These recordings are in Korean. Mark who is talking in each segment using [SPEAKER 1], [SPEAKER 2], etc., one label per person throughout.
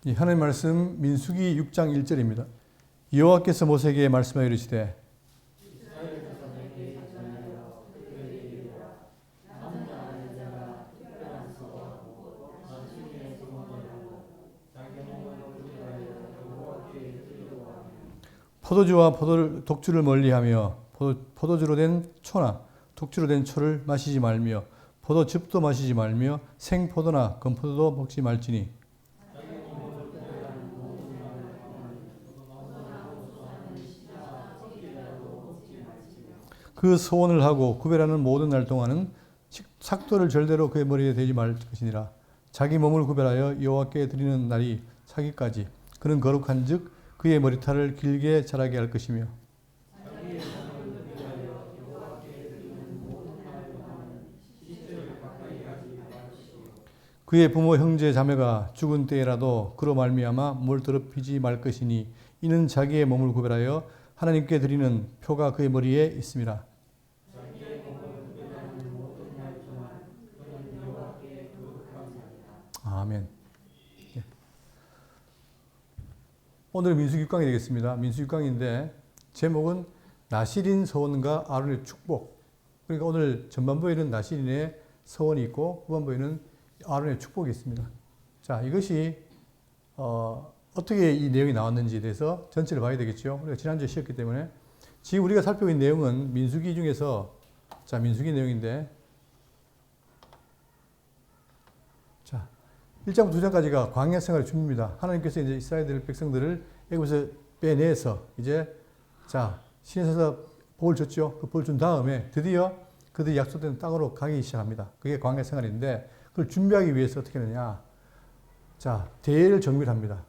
[SPEAKER 1] 이 하나님의 말씀 민수기 6장 1절입니다. 여호와께서 모세에게 말씀하여 이르시되 포도주와 독주를 멀리하며 포도주로 된 초나 독주로 된 초를 마시지 말며 포도즙도 마시지 말며 생포도나 건포도도 먹지 말지니 그 소원을 하고 구별하는 모든 날 동안은 삭도를 절대로 그의 머리에 대지 말 것이니라. 자기 몸을 구별하여 여호와께 드리는 날이 차기까지 그는 거룩한즉 그의 머리털을 길게 자라게 할 것이며 그의 부모 형제 자매가 죽은 때라도 그로 말미암아 뭘 더럽히지 말 것이니 이는 자기의 몸을 구별하여 하나님께 드리는 표가 그의 머리에 있음이라. 아멘. 예. 오늘 민수기 6강이 되겠습니다. 민수기 6강인데 제목은 나실인 서원과 아론의 축복. 그러니까 오늘 전반부에는 나실인의 서원이 있고 후반부에는 아론의 축복이 있습니다. 자, 이것이 어떻게 이 내용이 나왔는지에 대해서 전체를 봐야 되겠죠. 우리가 지난주에 쉬었기 때문에 지금 우리가 살펴보고 있는 내용은 민수기 중에서 자, 민수기 내용인데 자, 1장부터 2장까지가 광야 생활의 준비입니다. 하나님께서 이제 이스라엘 백성들을 애굽에서 빼내서 이제 자, 시내에서 복을 줬죠. 그 복을 준 다음에 드디어 그들이 약속된 땅으로 가기 시작합니다. 그게 광야 생활인데 그걸 준비하기 위해서 어떻게 하느냐. 자, 대회를 정밀합니다.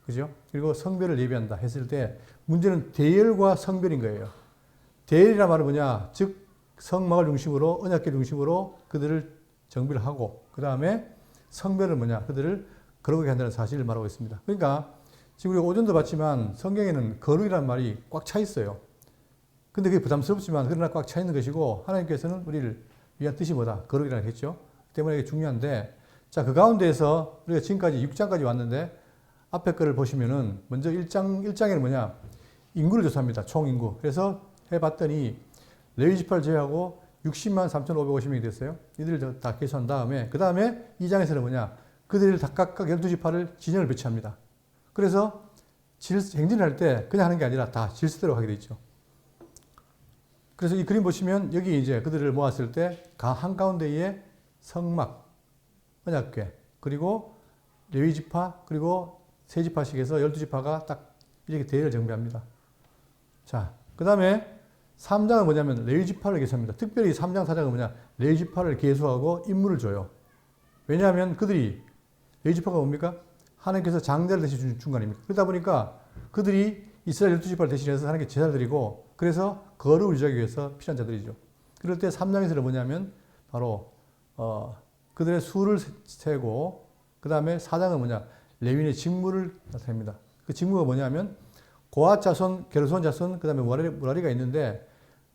[SPEAKER 1] 그죠? 그리고 성별을 예비한다 했을 때 문제는 대열과 성별인 거예요. 대열이란 말은 뭐냐? 즉 성막을 중심으로 언약궤 중심으로 그들을 정비를 하고 그 다음에 성별은 뭐냐? 그들을 거룩하게 한다는 사실을 말하고 있습니다. 그러니까 지금 우리가 오전도 봤지만 성경에는 거룩이라는 말이 꽉 차 있어요. 근데 그게 부담스럽지만 그러나 꽉 차 있는 것이고 하나님께서는 우리를 위한 뜻이 뭐다? 거룩이라고 했죠. 그 때문에 이게 중요한데 자, 그 가운데에서 우리가 지금까지 6장까지 왔는데 앞에 거를 보시면은 먼저 1장에는 뭐냐? 인구를 조사합니다. 총 인구. 그래서 해봤더니 레위 지파를 제외하고 60만 3,550명이 됐어요. 이들을 다 계수한 다음에 그 다음에 2장에서는 뭐냐? 그들을 다 각각 12지파를 진영을 배치합니다. 그래서 행진을 할 때 그냥 하는 게 아니라 다 질서대로 하게 돼 있죠. 그래서 이 그림 보시면 여기 이제 그들을 모았을 때 한가운데에 성막, 언약궤, 그리고 레위 지파, 그리고 세 지파씩에서 12지파가 딱 이렇게 대회를 정비합니다. 자, 그 다음에 3장은 뭐냐면 레위 지파를 계수합니다. 특별히 3장, 4장은 뭐냐? 레위 지파를 계수하고 임무를 줘요. 왜냐하면 그들이 레위 지파가 뭡니까? 하나님께서 장자를 대신 준 거 아닙니까? 그러다 보니까 그들이 이스라엘 12지파를 대신해서 하나님께 제사를 드리고 그래서 거룩을 유지하기 위해서 필요한 자들이죠. 그럴 때 3장에서는 뭐냐면 바로 그들의 수를 세고 그 다음에 4장은 뭐냐? 레위인의 직무를 나타냅니다. 그 직무가 뭐냐면 고앗 자손, 게르손 자손, 그 다음에 무라리가 있는데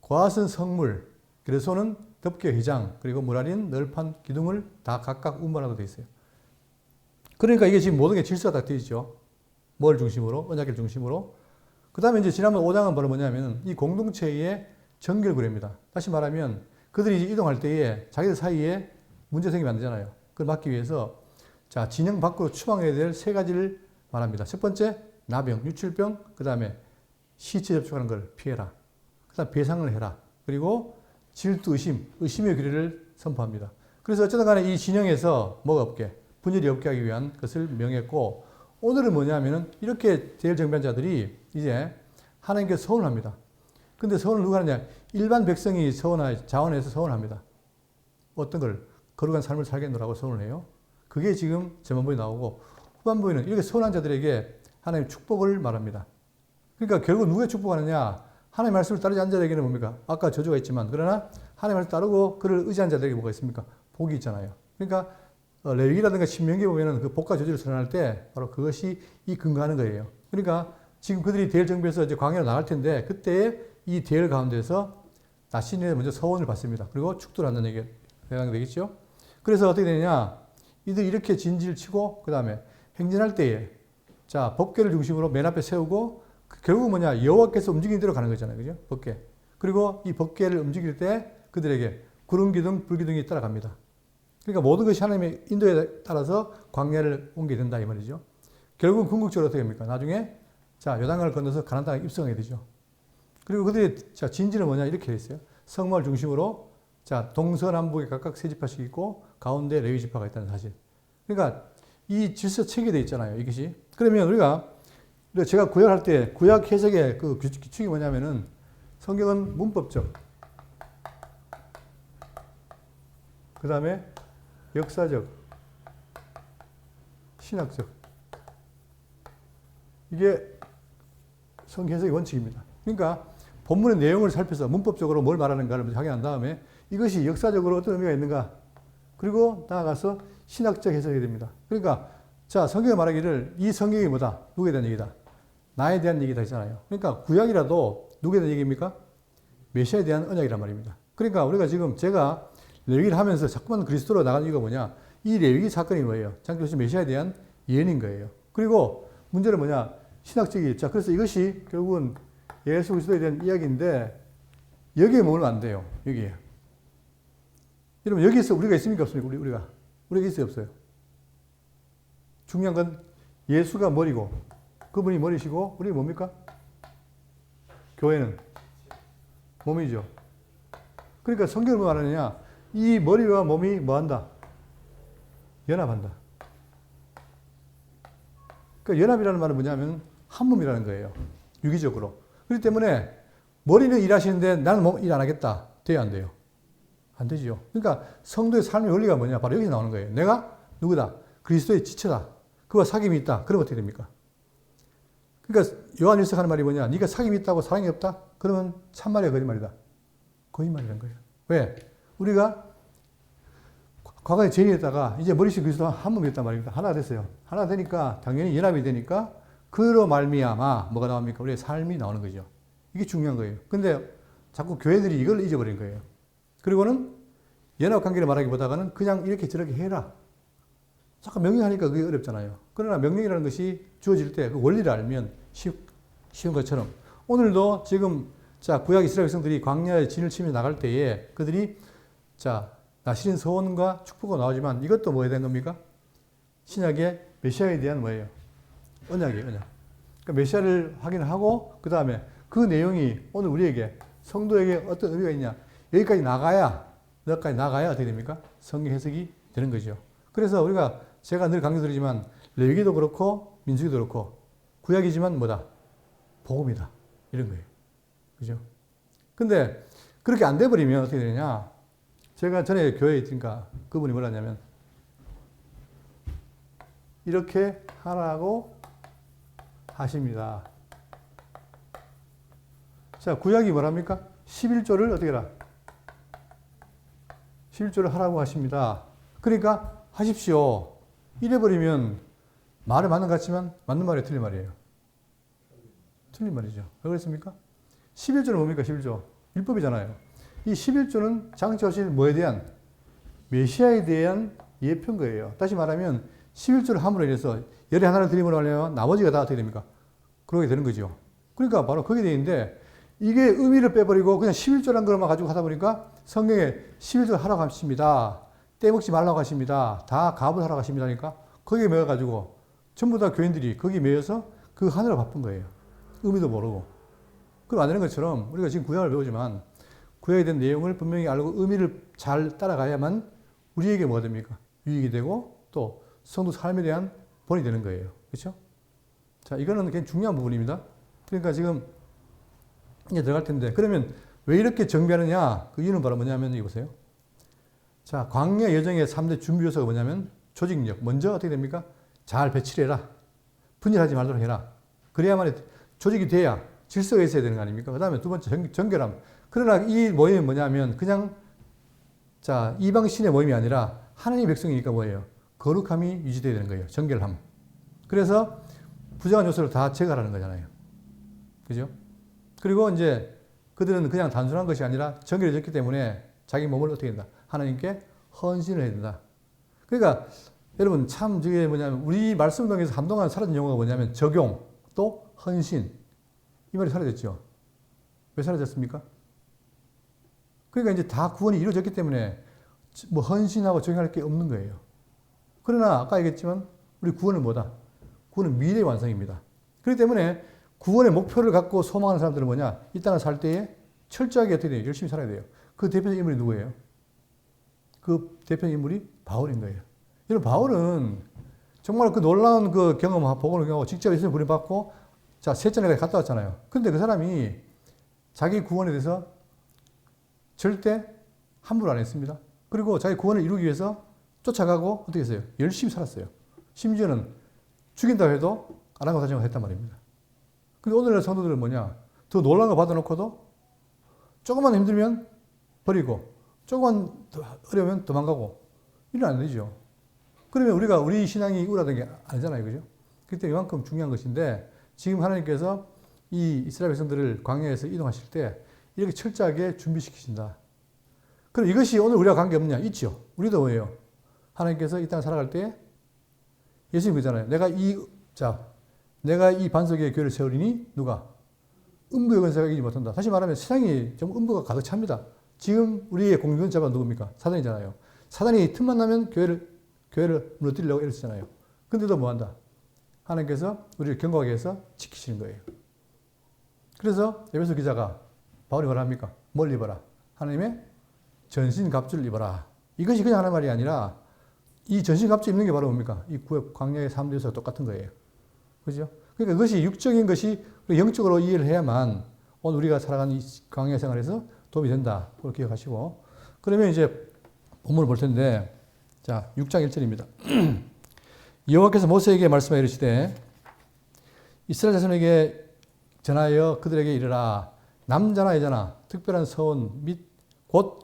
[SPEAKER 1] 고앗은 성물, 게르손은 덮개 회장, 그리고 무라리는 널판 기둥을 다 각각 운반하도록 되어 있어요. 그러니까 이게 지금 모든 게 질서가 딱 되어 있죠. 뭘 중심으로? 언약을 중심으로. 그 다음에 이제 지난번 5장은 바로 뭐냐면 이 공동체의 정결구례입니다. 다시 말하면 그들이 이동할 때에 자기들 사이에 문제 생기면 안 되잖아요. 그걸 막기 위해서 자, 진영 밖으로 추방해야 될 세 가지를 말합니다. 첫 번째, 나병, 유출병, 그 다음에 시체 접촉하는 걸 피해라. 그 다음 배상을 해라. 그리고 질투, 의심의 규례를 선포합니다. 그래서 어쨌든 간에 이 진영에서 뭐가 없게, 분열이 없게 하기 위한 것을 명했고, 오늘은 뭐냐면은 이렇게 대열 정비한 자들이 이제 하나님께 서원을 합니다. 근데 서원을 누가 하느냐? 일반 백성이 자원해서 서원을 합니다. 어떤 걸? 거룩한 삶을 살겠노라고 서원을 해요. 그게 지금 전반부에 나오고 후반부에는 이렇게 서원한 자들에게 하나님의 축복을 말합니다. 그러니까 결국 누구의 축복하느냐? 하나님의 말씀을 따르지 않은 자들에게는 뭡니까? 아까 저주가 있지만 그러나 하나님의 말씀을 따르고 그를 의지한 자들에게 뭐가 있습니까? 복이 있잖아요. 그러니까 레위기라든가 신명기에 보면은 그 복과 저주를 선언할 때 바로 그것이 이 근거하는 거예요. 그러니까 지금 그들이 대열 정비해서 이제 광야로 나갈 텐데 그때에 이 대열 가운데서 나신에 먼저 서원을 받습니다. 그리고 축도를 한다는 얘기가 해당되겠죠. 그래서 어떻게 되느냐? 이들이 이렇게 진지를 치고 그 다음에 행진할 때에 자, 법궤를 중심으로 맨 앞에 세우고 결국 뭐냐? 여호와께서 움직이는 대로 가는 거잖아요. 그죠? 법궤. 그리고 이 법궤를 움직일 때 그들에게 구름 기둥, 불 기둥이 따라갑니다. 그러니까 모든 것이 하나님의 인도에 따라서 광야를 옮게 된다 이 말이죠. 결국은 궁극적으로 어떻게 됩니까? 나중에 자, 요단강을 건너서 가나안 땅에 입성하게 되죠. 그리고 그들의 자, 진지는 뭐냐? 이렇게 돼 있어요. 성막을 중심으로 자, 동서남북에 각각 세 지파씩 있고 가운데 레위 지파가 있다는 사실. 그러니까 이 질서 체계되어 있잖아요. 이것이. 그러면 우리가 제가 구약할 때 구약 해석의 그 기축이 뭐냐면은 성경은 문법적, 그 다음에 역사적, 신학적. 이게 성경 해석의 원칙입니다. 그러니까 본문의 내용을 살펴서 문법적으로 뭘 말하는가를 확인한 다음에 이것이 역사적으로 어떤 의미가 있는가, 그리고 나아가서 신학적 해석이 됩니다. 그러니까 자, 성경이 말하기를 이 성경이 뭐다? 누구에 대한 얘기다? 나에 대한 얘기다 했잖아요. 그러니까 구약이라도 누구에 대한 얘기입니까? 메시아에 대한 언약이란 말입니다. 그러니까 우리가 지금 제가 레위기를 하면서 자꾸만 그리스도로 나간 이유가 뭐냐? 이 레위기 사건이 뭐예요? 장기로서 메시아에 대한 예언인 거예요. 그리고 문제는 뭐냐? 신학적이. 자, 그래서 이것이 결국은 예수 그리스도에 대한 이야기인데 여기에 머물면 안 돼요. 여기에. 여러분 여기서 우리가 있습니까? 없습니까? 우리가 있어요? 없어요? 중요한 건 예수가 머리고 그분이 머리시고 우리 뭡니까? 교회는 몸이죠. 그러니까 성경은 뭐 말하느냐? 이 머리와 몸이 뭐한다? 연합한다. 그러니까 연합이라는 말은 뭐냐면 한 몸이라는 거예요. 유기적으로. 그렇기 때문에 머리는 일하시는데 나는 일 안 하겠다. 돼야 안 돼요? 안 되지요. 그러니까 성도의 삶의 원리가 뭐냐? 바로 여기서 나오는 거예요. 내가 누구다? 그리스도의 지체다. 그와 사귐이 있다. 그러면 어떻게 됩니까? 그러니까 요한일서 하는 말이 뭐냐? 네가 사귐이 있다고 사랑이 없다? 그러면 참말이야, 거짓말이다? 거짓말이라는 거예요. 왜? 우리가 과거에 죄인이었다가 이제 머리씩 그리스도와 한 몸이 됐단 말입니다. 하나가 됐어요. 하나가 되니까 당연히 연합이 되니까 그로 말미암아 뭐가 나옵니까? 우리의 삶이 나오는 거죠. 이게 중요한 거예요. 근데 자꾸 교회들이 이걸 잊어버린 거예요. 그리고는 연합관계를 말하기보다는 그냥 이렇게 저렇게 해라. 자꾸 명령하니까 그게 어렵잖아요. 그러나 명령이라는 것이 주어질 때 그 원리를 알면 쉬운 것처럼 오늘도 지금 자, 구약 이스라엘 백성들이 광야에 진을 치며 나갈 때에 그들이 자, 나시린 소원과 축복은 나오지만 이것도 뭐에 대한 겁니까? 신약의 메시아에 대한 뭐예요? 언약이에요, 언약. 그러니까 메시아를 확인하고 그 다음에 그 내용이 오늘 우리에게 성도에게 어떤 의미가 있냐? 여기까지 나가야 어떻게 됩니까? 성경 해석이 되는 거죠. 그래서 우리가 제가 늘 강조드리지만 레위기도 그렇고 민수기도 그렇고 구약이지만 뭐다? 복음이다. 이런 거예요. 그죠? 근데 그렇게 안 돼버리면 어떻게 되느냐? 제가 전에 교회에 있으니까 그분이 뭐라 하냐면 이렇게 하라고 하십니다. 자, 구약이 뭐랍니까? 11조를 어떻게 해라? 11조를 하라고 하십니다. 그러니까 하십시오. 이래버리면 말은 맞는 것 같지만 맞는 말이에요? 틀린 말이에요? 틀린 말이죠. 왜 그랬습니까? 11조는 뭡니까? 11조. 율법이잖아요. 이 11조는 장치하신 뭐에 대한? 메시아에 대한 예표인 거예요. 다시 말하면 11조를 함으로 인해서 열의 하나를 드림으로 하려면 나머지가 다 어떻게 됩니까? 그러게 되는 거죠. 그러니까 바로 거기에 되어 있는데 이게 의미를 빼버리고 그냥 11조라는 것만 가지고 하다 보니까 성경에 11조 하라고 하십니다. 떼먹지 말라고 하십니다. 다 가압을 하라고 하십니다. 그러니까 거기에 매여가지고 전부 다 교인들이 거기에 매여서 그 하느라 바쁜 거예요. 의미도 모르고. 그럼 안 되는 것처럼 우리가 지금 구약을 배우지만 구약에 대한 내용을 분명히 알고 의미를 잘 따라가야만 우리에게 뭐가 됩니까? 유익이 되고 또 성도 삶에 대한 본이 되는 거예요. 그렇죠? 자, 이거는 굉장히 중요한 부분입니다. 그러니까 지금 이제 들어갈 텐데 그러면 왜 이렇게 정비하느냐? 그 이유는 바로 뭐냐면 여기 보세요. 자, 광야 여정의 3대 준비 요소가 뭐냐면 조직력. 먼저 어떻게 됩니까? 잘 배치를 해라. 분열하지 말도록 해라. 그래야만 조직이 돼야 질서가 있어야 되는 거 아닙니까? 그 다음에 두 번째 정결함. 그러나 이 모임이 뭐냐면 그냥 자, 이방신의 모임이 아니라 하나님의 백성이니까 뭐예요? 거룩함이 유지되어야 되는 거예요. 정결함. 그래서 부정한 요소를 다 제거하라는 거잖아요. 그죠? 그리고 이제 그들은 그냥 단순한 것이 아니라 정결해졌기 때문에 자기 몸을 어떻게 된다? 하나님께 헌신을 해야 된다. 그러니까 여러분 참 저게 뭐냐면 우리 말씀 중에서 한동안 사라진 용어가 뭐냐면 적용 또 헌신 이 말이 사라졌죠. 왜 사라졌습니까? 그러니까 이제 다 구원이 이루어졌기 때문에 뭐 헌신하고 적용할 게 없는 거예요. 그러나 아까 얘기했지만 우리 구원은 뭐다? 구원은 미래의 완성입니다. 그렇기 때문에 구원의 목표를 갖고 소망하는 사람들은 뭐냐? 이 땅을 살 때에 철저하게 어떻게 돼요? 열심히 살아야 돼요. 그 대표적 인물이 누구예요? 그 대표적 인물이 바울인 거예요. 여러분 바울은 정말 그 놀라운 그 경험, 복음을 경험하고 직접 예수님 부름 받고 자 셋째까지 갔다 왔잖아요. 그런데 그 사람이 자기 구원에 대해서 절대 함부로 안 했습니다. 그리고 자기 구원을 이루기 위해서 쫓아가고 어떻게 했어요? 열심히 살았어요. 심지어는 죽인다고 해도 아랑곳하지 했단 말입니다. 근데 오늘날 성도들은 뭐냐? 더 놀라운 거 받아놓고도 조금만 힘들면 버리고 조금만 어려우면 도망가고 이러면 안 되죠. 그러면 우리가 우리 신앙이 우울하던 게 아니잖아요. 그죠? 그때 이만큼 중요한 것인데 지금 하나님께서 이 이스라엘 백성들을 광야에서 이동하실 때 이렇게 철저하게 준비시키신다. 그럼 이것이 오늘 우리와 관계없느냐? 있죠. 우리도 뭐예요? 하나님께서 이 땅을 살아갈 때 예수님 그잖아요. 내가 이 반석에 교회를 세우리니 누가? 음부의 권세가 이기지 못한다. 다시 말하면 세상이 좀 음부가 가득 찹니다. 지금 우리의 공격자가 누굽니까? 사단이잖아요. 사단이 틈만 나면 교회를 무너뜨리려고 애를 쓰잖아요. 근데도 뭐 한다? 하나님께서 우리를 경고하기 위해서 지키시는 거예요. 그래서 에베소 기자가 바울이 뭐라 합니까? 뭘 입어라? 하나님의 전신갑주를 입어라. 이것이 그냥 하는 말이 아니라 이 전신갑주 입는 게 바로 뭡니까? 이 광야의 삶에서 똑같은 거예요. 그죠? 그러니까 그것이 육적인 것이 영적으로 이해를 해야만 오늘 우리가 살아가는 이 광야 생활에서 도움이 된다. 그걸 기억하시고. 그러면 이제 본문을 볼 텐데, 자, 6장 1절입니다. 여호와께서 모세에게 말씀하여 이르시되 이스라엘 자손에게 전하여 그들에게 이르라. 남자나 여자나 특별한 서원 및 곧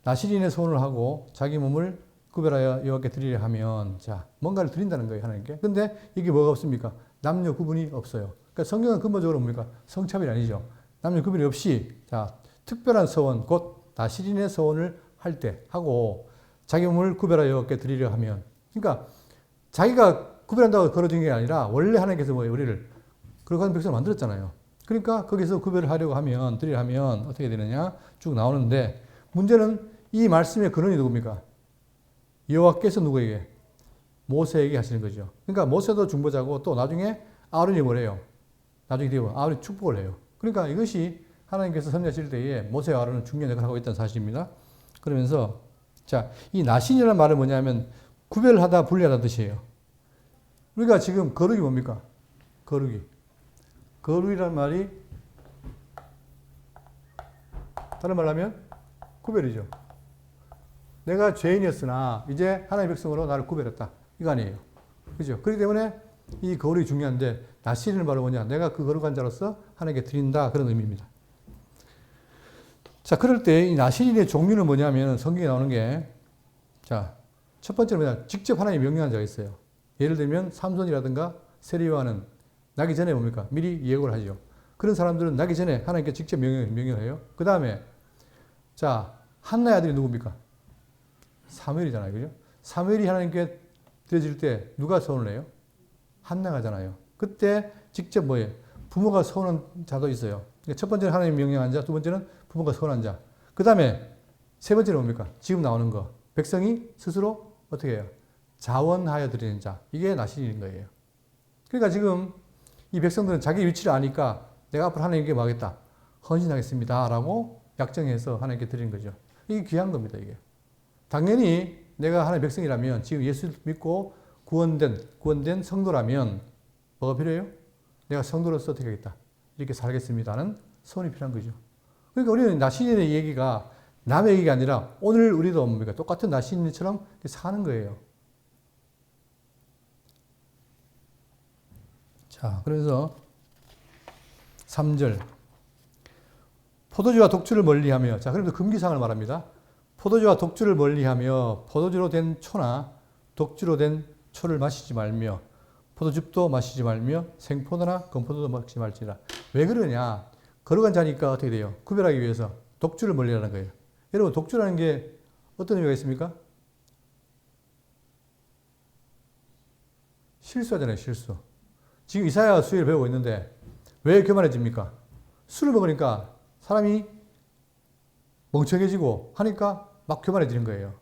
[SPEAKER 1] 나실인의 서원을 하고 자기 몸을 구별하여 여호와께 드리려 하면, 자, 뭔가를 드린다는 거예요, 하나님께. 근데 이게 뭐가 없습니까? 남녀 구분이 없어요. 그러니까 성경은 근본적으로 뭡니까? 성차별이 아니죠. 남녀 구분이 없이, 자, 특별한 서원, 곧 나실인의 서원을 할 때 하고 자기 몸을 구별하여 여호와께 드리려 하면, 그러니까 자기가 구별한다고 걸어진 게 아니라 원래 하나님께서 뭐예요? 우리를 그렇게 하는 백성을 만들었잖아요. 그러니까 거기서 구별을 하려고 하면, 드리려 하면 어떻게 되느냐? 쭉 나오는데 문제는 이 말씀의 근원이 누굽니까? 여호와께서 누구에게? 모세에게 하시는 거죠. 그러니까 모세도 중보자고 또 나중에 아론이 뭐래요? 나중에 되고 아론이 축복을 해요. 그러니까 이것이 하나님께서 섭리하실 때에 모세와 아론은 중요한 역할을 하고 있다는 사실입니다. 그러면서 자, 이 나신이라는 말은 뭐냐면 구별하다, 분리하다 뜻이에요. 우리가 지금 거룩이 뭡니까? 거룩이. 거룩이라는 말이 다른 말로 하면 구별이죠. 내가 죄인이었으나 이제 하나님의 백성으로 나를 구별했다. 이거 아니에요. 그죠? 그렇기 때문에 이 거룩이 중요한데 나시리는 바로 뭐냐? 내가 그 거룩한 자로서 하나님께 드린다. 그런 의미입니다. 자, 그럴 때 이 나시린의 종류는 뭐냐면 성경에 나오는 게, 자, 첫 번째는 뭐냐? 직접 하나님이 명령한 자가 있어요. 예를 들면 삼손이라든가 세리와는 나기 전에 뭡니까? 미리 예고를 하죠. 그런 사람들은 나기 전에 하나님께 직접 명령을 해요. 그 다음에 자, 한나의 아들이 누굽니까? 사무엘이잖아요. 그죠? 사무엘이 하나님께 드려질 때 누가 서원을 해요? 한나가잖아요. 그때 직접 뭐예요? 부모가 서원한 자도 있어요. 그러니까 첫 번째는 하나님 명령한 자, 두 번째는 부모가 서원한 자. 그 다음에 세 번째는 뭡니까? 지금 나오는 거. 백성이 스스로 어떻게 해요? 자원하여 드리는 자. 이게 나신인 거예요. 그러니까 지금 이 백성들은 자기 위치를 아니까 내가 앞으로 하나님께 뭐 하겠다? 헌신하겠습니다. 라고 약정해서 하나님께 드리는 거죠. 이게 귀한 겁니다, 이게. 당연히 내가 하나님의 백성이라면 지금 예수 믿고 구원된 성도라면 뭐가 필요해요? 내가 성도로서 어떻게 하겠다? 이렇게 살겠습니다는 소원이 필요한 거죠. 그러니까 우리는 나신인의 얘기가 남의 얘기가 아니라 오늘 우리도 뭡니까? 똑같은 나신인처럼 사는 거예요. 자, 그래서 3절. 포도주와 독주를 멀리하며, 자, 그러면서 금기사항을 말합니다. 포도주와 독주를 멀리하며 포도주로 된 초나 독주로 된 초를 마시지 말며 포도즙도 마시지 말며 생포도나 건포도도 먹지 말지라. 왜 그러냐? 거룩한 자니까 어떻게 돼요? 구별하기 위해서 독주를 멀리하는 거예요. 여러분, 독주라는 게 어떤 의미가 있습니까? 실수하잖아요, 실수. 지금 이사야 수혜를 배우고 있는데 왜 교만해집니까? 술을 먹으니까 사람이 멍청해지고 하니까 막 교만해지는 거예요.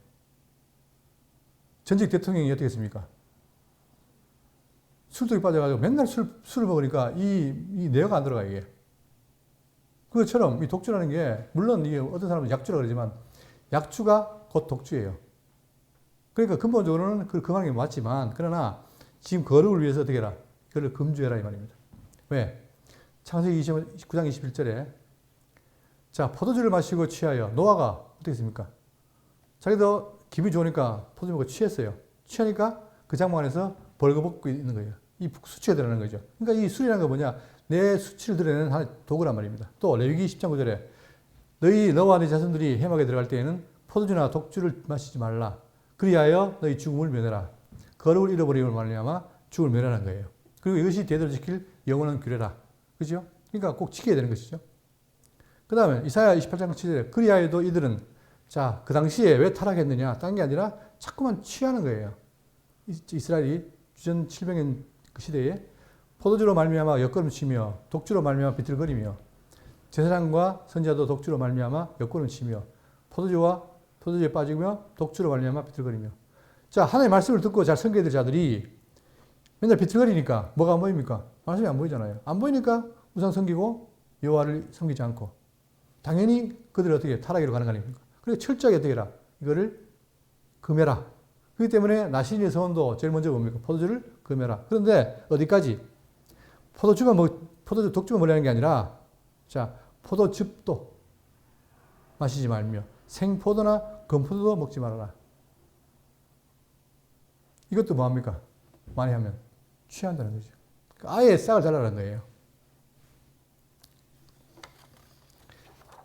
[SPEAKER 1] 전직 대통령이 어떻게 했습니까? 술독에 빠져가지고 맨날 술을 먹으니까 이 뇌가 안 들어가, 이게. 그것처럼 이 독주라는 게, 물론 이게 어떤 사람은 약주라 그러지만, 약주가 곧 독주예요. 그러니까 근본적으로는 그 말이 맞지만, 그러나 지금 거룩을 위해서 어떻게 해라? 그걸 금주해라, 이 말입니다. 왜? 창세기 29장 21절에, 자, 포도주를 마시고 취하여, 노아가 어떻게 했습니까? 자기도 기분이 좋으니까 포도주 먹고 취했어요. 취하니까 그 장막 안에서 벌거벗고 있는 거예요. 이 수치가 드러나는 거죠. 그러니까 이 술이라는 건 뭐냐? 내 수치를 드러내는 하나의 도구란 말입니다. 또 레위기 10장 9절에 너와 네 자손들이 회막에 들어갈 때에는 포도주나 독주를 마시지 말라. 그리하여 너희 죽음을 면해라. 거룩을 잃어버림을 말미암아 죽음을 면하는 거예요. 그리고 이것이 대대로 지킬 영원한 규례라. 그죠? 그러니까 꼭 지켜야 되는 것이죠. 그 다음에 이사야 28장 7절에 그리하여도 이들은 자, 그 당시에 왜 타락했느냐? 딴 게 아니라 자꾸만 취하는 거예요. 이스라엘이 주전 700년 그 시대에 포도주로 말미암아 엿걸음치며 독주로 말미암아 비틀거리며 제사장과 선지자도 독주로 말미암아 엿걸음치며 포도주에 빠지며 독주로 말미암아 비틀거리며. 자, 하나님의 말씀을 듣고 잘 섬겨야 될 자들이 맨날 비틀거리니까 뭐가 안 보입니까? 말씀이 안 보이잖아요. 안 보이니까 우상 섬기고 여호와를 섬기지 않고 당연히 그들이 어떻게 타락으로 가는 거 아닙니까? 그리고 철저하게 어떻게 해라? 이거를 금해라. 그렇기 때문에 나신의 서원도 제일 먼저 뭡니까? 포도주를 금해라. 그런데 어디까지? 포도주 독주만 먹으라는 게 아니라, 자, 포도즙도 마시지 말며 생포도나 건포도도 먹지 말아라. 이것도 뭐합니까? 많이 하면 취한다는 거죠. 아예 싹을 잘라라는 거예요.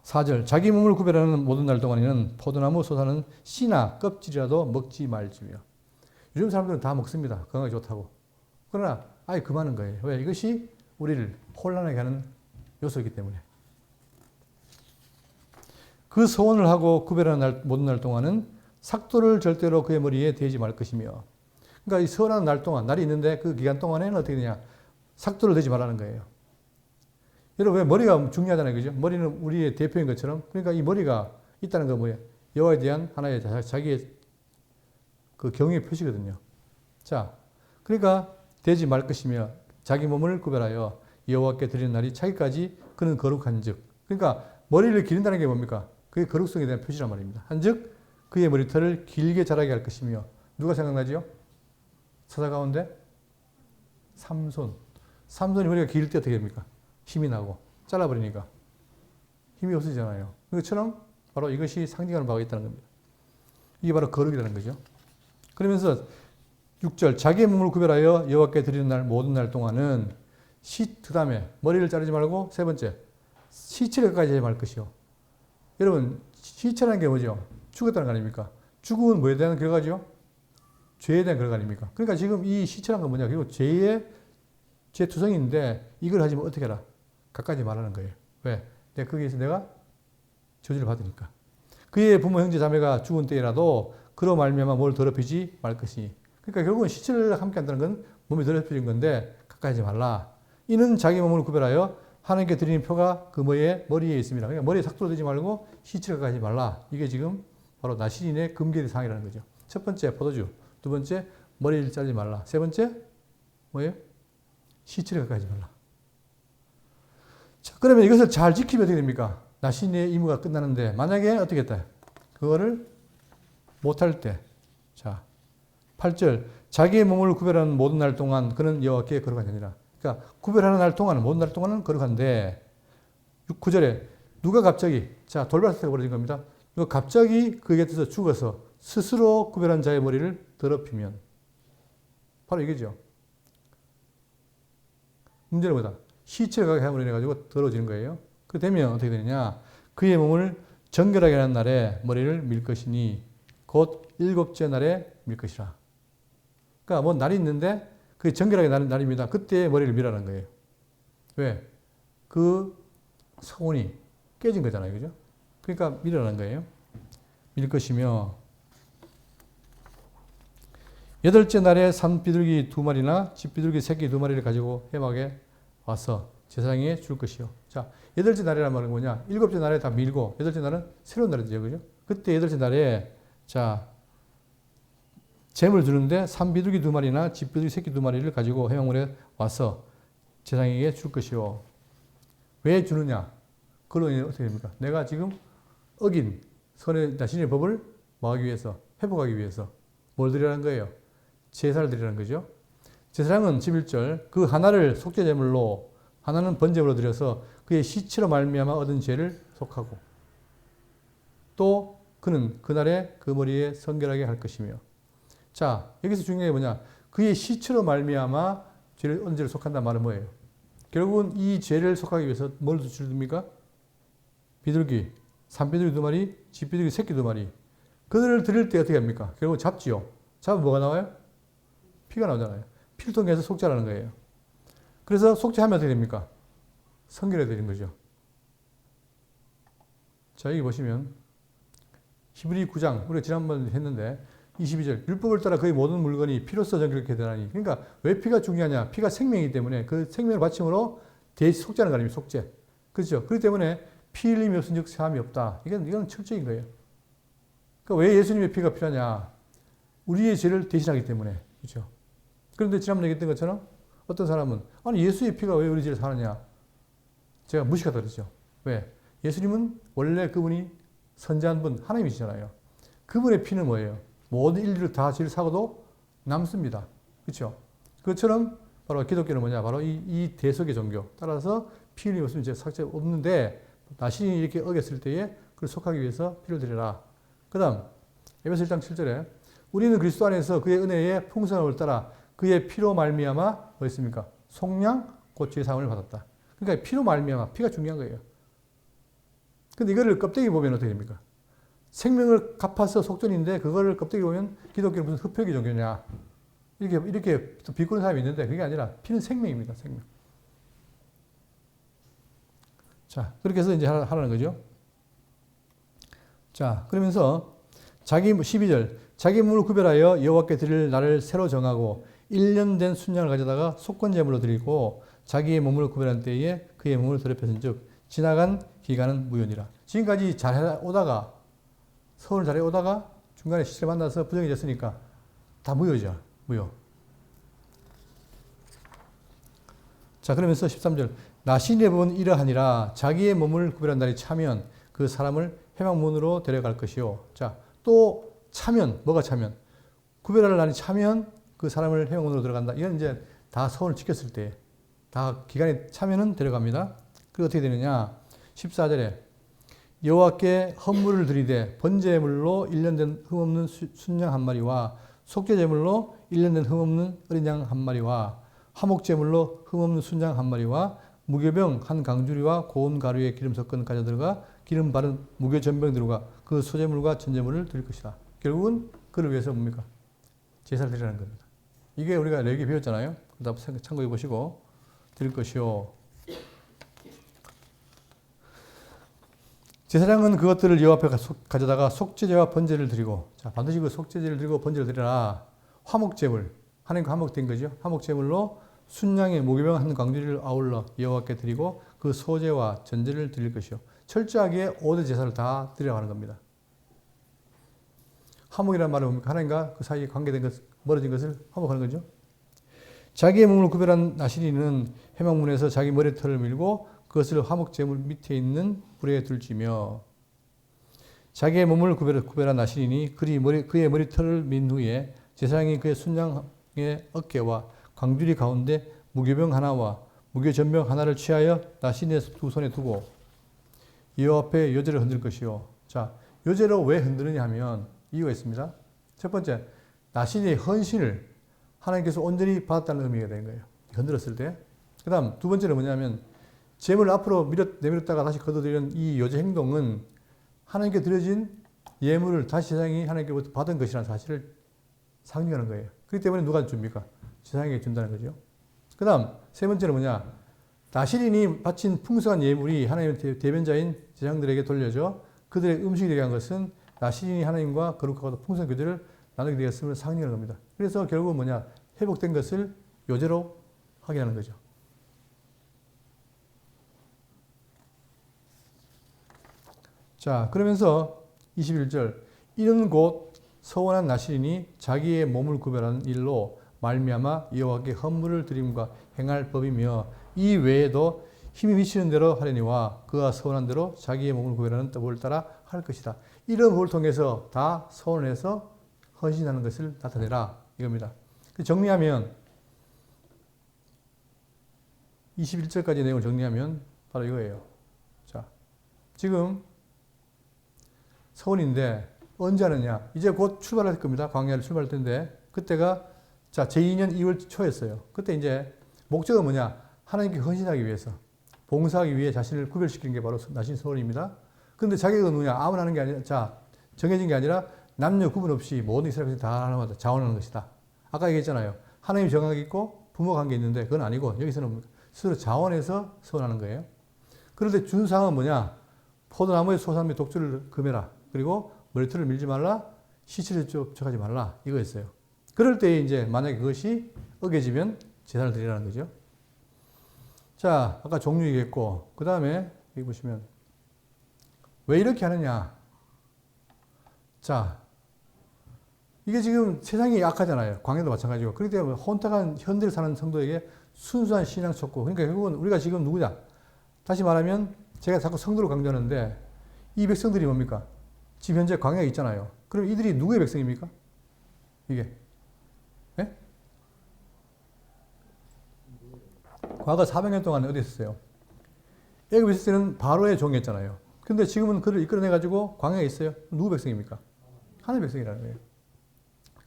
[SPEAKER 1] 4절 자기 몸을 구별하는 모든 날 동안에는 포도나무 솟아는 씨나 껍질이라도 먹지 말지며. 요즘 사람들은 다 먹습니다. 건강에 좋다고. 그러나 아예 금하는 거예요. 왜? 이것이 우리를 혼란하게 하는 요소이기 때문에. 그 소원을 하고 구별하는 모든 날 동안은 삭도를 절대로 그의 머리에 대지 말 것이며. 그러니까 이 서원하는 날 동안, 날이 있는데 그 기간 동안에는 어떻게 되냐? 삭도를 대지 말라는 거예요. 여러분, 왜 머리가 중요하잖아요. 그죠? 머리는 우리의 대표인 것처럼. 그러니까 이 머리가 있다는 건 뭐예요? 여호와에 대한 하나의 자기의 그 경외의 표시거든요. 자, 그러니까 대지 말 것이며 자기 몸을 구별하여 여호와께 드리는 날이 차기까지 그는 거룩한 즉. 그러니까 머리를 기른다는 게 뭡니까? 그게 거룩성에 대한 표시란 말입니다. 한즉 그의 머리털을 길게 자라게 할 것이며. 누가 생각나지요? 사자 가운데 삼손. 삼손이 머리가 길 때 어떻게 됩니까? 힘이 나고 잘라버리니까 힘이 없어지잖아요. 그것처럼 바로 이것이 상징하는 바가 있다는 겁니다. 이게 바로 거룩이라는 거죠. 그러면서 6절 자기의 몸을 구별하여 여호와께 드리는 날 모든 날 동안은 그 다음에 머리를 자르지 말고 세 번째 시체를 가까이 하지 말 것이요. 여러분 시체라는 게 뭐죠? 죽었다는 거 아닙니까? 죽음은 뭐에 대한 결과죠? 죄에 대한 결과 아닙니까? 그러니까 지금 이 시체라는 건 뭐냐? 그리고 죄 투성인데 이걸 하지 면 어떻게 해라? 가까이 말하는 거예요. 왜? 거기에서 내가 저주를 받으니까. 그의 부모 형제 자매가 죽은 때라도 그로 말미암아 뭘 더럽히지 말 것이니. 그러니까 결국은 시체를 함께 한다는 건 몸이 더럽혀진 건데 가까이 하지 말라. 이는 자기 몸을 구별하여 하나님께 드리는 표가 그 머리에 있습니다. 그러니까 머리에 삭도를 대지 말고 시체를 가까이 하지 말라. 이게 지금 바로 나시린의 금계의 상이라는 거죠. 첫 번째 포도주, 두 번째 머리를 자르지 말라. 세 번째 뭐예요? 시체를 가까이 하지 말라. 자, 그러면 이것을 잘 지키면 어떻게 됩니까? 나신의 의무가 끝나는데 만약에 어떻게 했다? 그거를 못할 때. 자, 8절 자기의 몸을 구별하는 모든 날 동안 그는 여호와께 거룩한 자니라. 그러니까 구별하는 날 동안은 모든 날 동안은 거룩한데 9절에 누가 갑자기 자 돌발 사태가 벌어진 겁니다. 누가 갑자기 그에 곁에서 죽어서 스스로 구별한 자의 머리를 더럽히면 바로 이거죠. 문제는 뭐다? 시체를 가게 함으로 인해 가지고 더러워지는 거예요. 그 되면 어떻게 되느냐? 그의 몸을 정결하게 하는 날에 머리를 밀 것이니 곧 7째 날에 밀 것이라. 그러니까 뭐 날이 있는데 그게 정결하게 나는 날입니다. 그때 머리를 밀라는 거예요. 왜? 그 서원이 깨진 거잖아요. 그죠? 그러니까 밀라는 거예요. 밀 것이며 8째 날에 산 비둘기 2마리나 집 비둘기 새끼 2마리를 가지고 회막에 와서 제사장에게 줄 것이요. 자, 8째 날이란 말은 뭐냐? 7째 날에 다 밀고 8째 날은 새로운 날이죠. 그죠? 그때 8째 날에 자, 잼을 주는데 산 비둘기 2마리나 집 비둘기 새끼 2마리를 가지고 회막문에 와서 제사장에게 줄 것이요. 왜 주느냐? 그걸로 어떻게 됩니까? 내가 지금 어긴 자신의 법을 뭐하기 위해서? 회복하기 위해서. 뭘 드리라는 거예요? 제사를 드리라는 거죠. 제사장은 11절 그 하나를 속죄제물로 하나는 번제물로 드려서 그의 시체로 말미암아 얻은 죄를 속하고 또 그는 그날에 그 머리에 성결하게 할 것이며 자 여기서 중요한 게 뭐냐 그의 시체로 말미암아 죄를 얻은 죄를 속한다는 말은 뭐예요? 결국은 이 죄를 속하기 위해서 뭘 주십니까? 비둘기, 산비둘기 2마리, 집비둘기 새끼 2마리 그들을 드릴 때 어떻게 합니까? 결국 잡지요. 잡으면 뭐가 나와요? 피가 나오잖아요. 피를 통해서 속죄하는 거예요. 그래서 속죄하면 어떻게 됩니까? 성결해 드리는 거죠. 자, 여기 보시면 히브리 9장 우리가 지난번 했는데 22절 율법을 따라 거의 모든 물건이 피로써 정결케 되나니 그러니까 왜 피가 중요하냐? 피가 생명이기 때문에 그 생명을 바침으로 대신 속죄하는 거 아닙니까? 속죄. 그렇죠? 그렇기 때문에 피 흘림이 없은즉 사함이 없다. 이건 철저인 거예요. 그러니까 왜 예수님의 피가 필요하냐? 우리의 죄를 대신하기 때문에. 그렇죠? 그런데 지난번에 얘기했던 것처럼 어떤 사람은 아니 예수의 피가 왜 우리 죄를 사느냐? 제가 무식하다 그러죠. 왜? 예수님은 원래 그분이 선지한 분 하나님이시잖아요. 그분의 피는 뭐예요? 모든 인류를 다 죄를 사고도 남습니다. 그렇죠? 그것처럼 바로 기독교는 뭐냐? 바로 이 대속의 종교. 따라서 피 흘림 없으면 죄 삭제 없는데 자신이 이렇게 어겼을 때에 그걸 속하기 위해서 피를 드려라. 그 다음 에베소 1장 7절에 우리는 그리스도 안에서 그의 은혜의 풍성함을 따라 그의 피로 말미암아 뭐 있습니까? 속량 곧 죄 사함을 받았다. 그러니까 피로 말미암아 피가 중요한 거예요. 근데 이거를 껍데기 보면 어떻게 됩니까? 생명을 갚아서 속전인데 그거를 껍데기 보면 기독교는 무슨 흡혈귀 종교냐 이렇게 또 비꼬는 사람이 있는데 그게 아니라 피는 생명입니다. 생명. 자 그렇게 해서 이제 하라는 거죠. 자 그러면서 자기 12절 자기 몸을 구별하여 여호와께 드릴 날을 새로 정하고 1년 된 순양을 가져다가 속건제물로 드리고 자기의 몸을 구별한 때에 그의 몸을 더럽혔은즉 지나간 기간은 무효니라. 지금까지 잘 오다가 서울 잘 오다가 중간에 시체를 만나서 부정해졌으니까 다 무효죠. 무효. 자 그러면서 13절 나신의 법은 이러하니라 자기의 몸을 구별한 날이 차면 그 사람을 회막문으로 데려갈 것이요. 자 또 차면 뭐가 차면 구별할 날이 차면 그 사람을 회막문으로 들어간다. 이건 이제 다 서원을 지켰을 때 다 기간이 차면은 데려갑니다. 그리고 어떻게 되느냐 14절에 여호와께 헌물을 드리되 번제물로 1년 된 흠없는 순양 한 마리와 속죄제물로 1년 된 흠없는 어린 양 한 마리와 화목제물로 흠없는 순양 한 마리와 무교병 한 강주리와 고운 가루에 기름 섞은 가져들어가 기름 바른 무교 전병들과 그 소제물과 전제물을 드릴 것이다. 결국은 그를 위해서 뭡니까? 제사를 드리라는 겁니다. 이게 우리가 레위기 배웠잖아요. 다 참고해 보시고 드릴 것이요. 제사장은 그것들을 여호와 앞에 가져다가 속죄제와 번제를 드리고 자 반드시 그 속죄제를 드리고 번제를 드리라. 화목제물 하나님과 화목된 거죠. 화목제물로 순양의 무교병 한 광주리를 아울러 여호와께 드리고 그 소제와 전제를 드릴 것이요. 철저하게 5대 제사를 다 드리라고 하는 겁니다. 화목이라는 말은 뭡니까? 하나님과 그 사이에 관계된 것, 멀어진 것을 화목하는 거죠. 자기의 몸을 구별한 나시린은 회막문에서 자기 머리털을 밀고 그것을 화목제물 밑에 있는 불에 둘지며 자기의 몸을 구별한 나시린이 그의 머리털을 민 후에 제사장이 그의 순양의 어깨와 광주리 가운데 무교병 하나와 무교전병 하나를 취하여 나시린의 두 손에 두고 여호와 앞에 요제를 흔들 것이요. 자, 요제로 왜 흔드느냐 하면 이유가 있습니다. 첫 번째, 나시린의 헌신을 하나님께서 온전히 받았다는 의미가 되는 거예요. 흔들었을 때. 그 다음 두 번째는 뭐냐면 제물을 앞으로 내밀었다가 다시 걷어들이는 이 요제 행동은 하나님께 드려진 예물을 다시 제사장이 하나님께로부터 받은 것이라는 사실을 상징하는 거예요. 그렇기 때문에 누가 줍니까? 제사장에게 준다는 거죠. 그 다음 세 번째는 뭐냐? 나시린이 바친 풍성한 예물이 하나님의 대변자인 제사장들에게 돌려져 그들의 음식이 되게 한 것은 나시린이 하나님과 거룩하고 풍성한 교제를 나누게 되었음을 상징하는 겁니다. 그래서 결국은 뭐냐? 회복된 것을 요제로 확인하는 거죠. 자, 그러면서 21절 이는 곧 서원한 나시린이 자기의 몸을 구별하는 일로 말미암아 여호와께 헌물을 드림과 행할 법이며 이 외에도 힘이 미치는 대로 하려니와 그가 서원한 대로 자기의 몸을 구별하는 법을 따라 할 것이다. 이런 법을 통해서 다 서원해서 헌신하는 것을 나타내라 이겁니다. 정리하면 21절까지 내용을 정리하면 바로 이거예요. 자, 지금 서원인데 언제 하느냐? 이제 곧 출발할 겁니다. 광야를 출발할 텐데 그때가 자 제2년 2월 초였어요. 그때 이제 목적은 뭐냐? 하나님께 헌신하기 위해서 봉사하기 위해 자신을 구별시키는 게 바로 나신 서원입니다. 그런데 자기가 누구냐? 아무나 하는 게 아니라 자 정해진 게 아니라 남녀 구분 없이 모든 이스라엘 백성 다 하나마다 자원하는 것이다. 아까 얘기했잖아요. 하나님이 정하게 있고 부모 관계 있는데 그건 아니고 여기서는 스스로 자원해서 서원하는 거예요. 그런데 준상은 뭐냐? 포도나무의 소산및 독주를 금해라. 그리고 머리털을 밀지 말라. 시체를 접촉하지 말라. 이거였어요. 그럴 때 이제 만약에 그것이 어겨지면 제사를 드리라는 거죠. 자, 아까 종류 얘기했고 그 다음에 여기 보시면 왜 이렇게 하느냐? 자, 이게 지금 세상이 약하잖아요. 광야도 마찬가지고. 그렇기 때문에 혼탁한 현대를 사는 성도에게 순수한 신앙 촉구. 그러니까 결국은 우리가 지금 누구냐? 다시 말하면 제가 자꾸 성도를 강조하는데 이 백성들이 뭡니까? 지금 현재 광야에 있잖아요. 그럼 이들이 누구의 백성입니까? 이게. 예? 과거 400년 동안 어디 있었어요? 애굽에 있을 때는 바로의 종이었잖아요. 근데 지금은 그를 이끌어내가지고 광야에 있어요. 누구 백성입니까? 하나님의 백성이라는 거예요.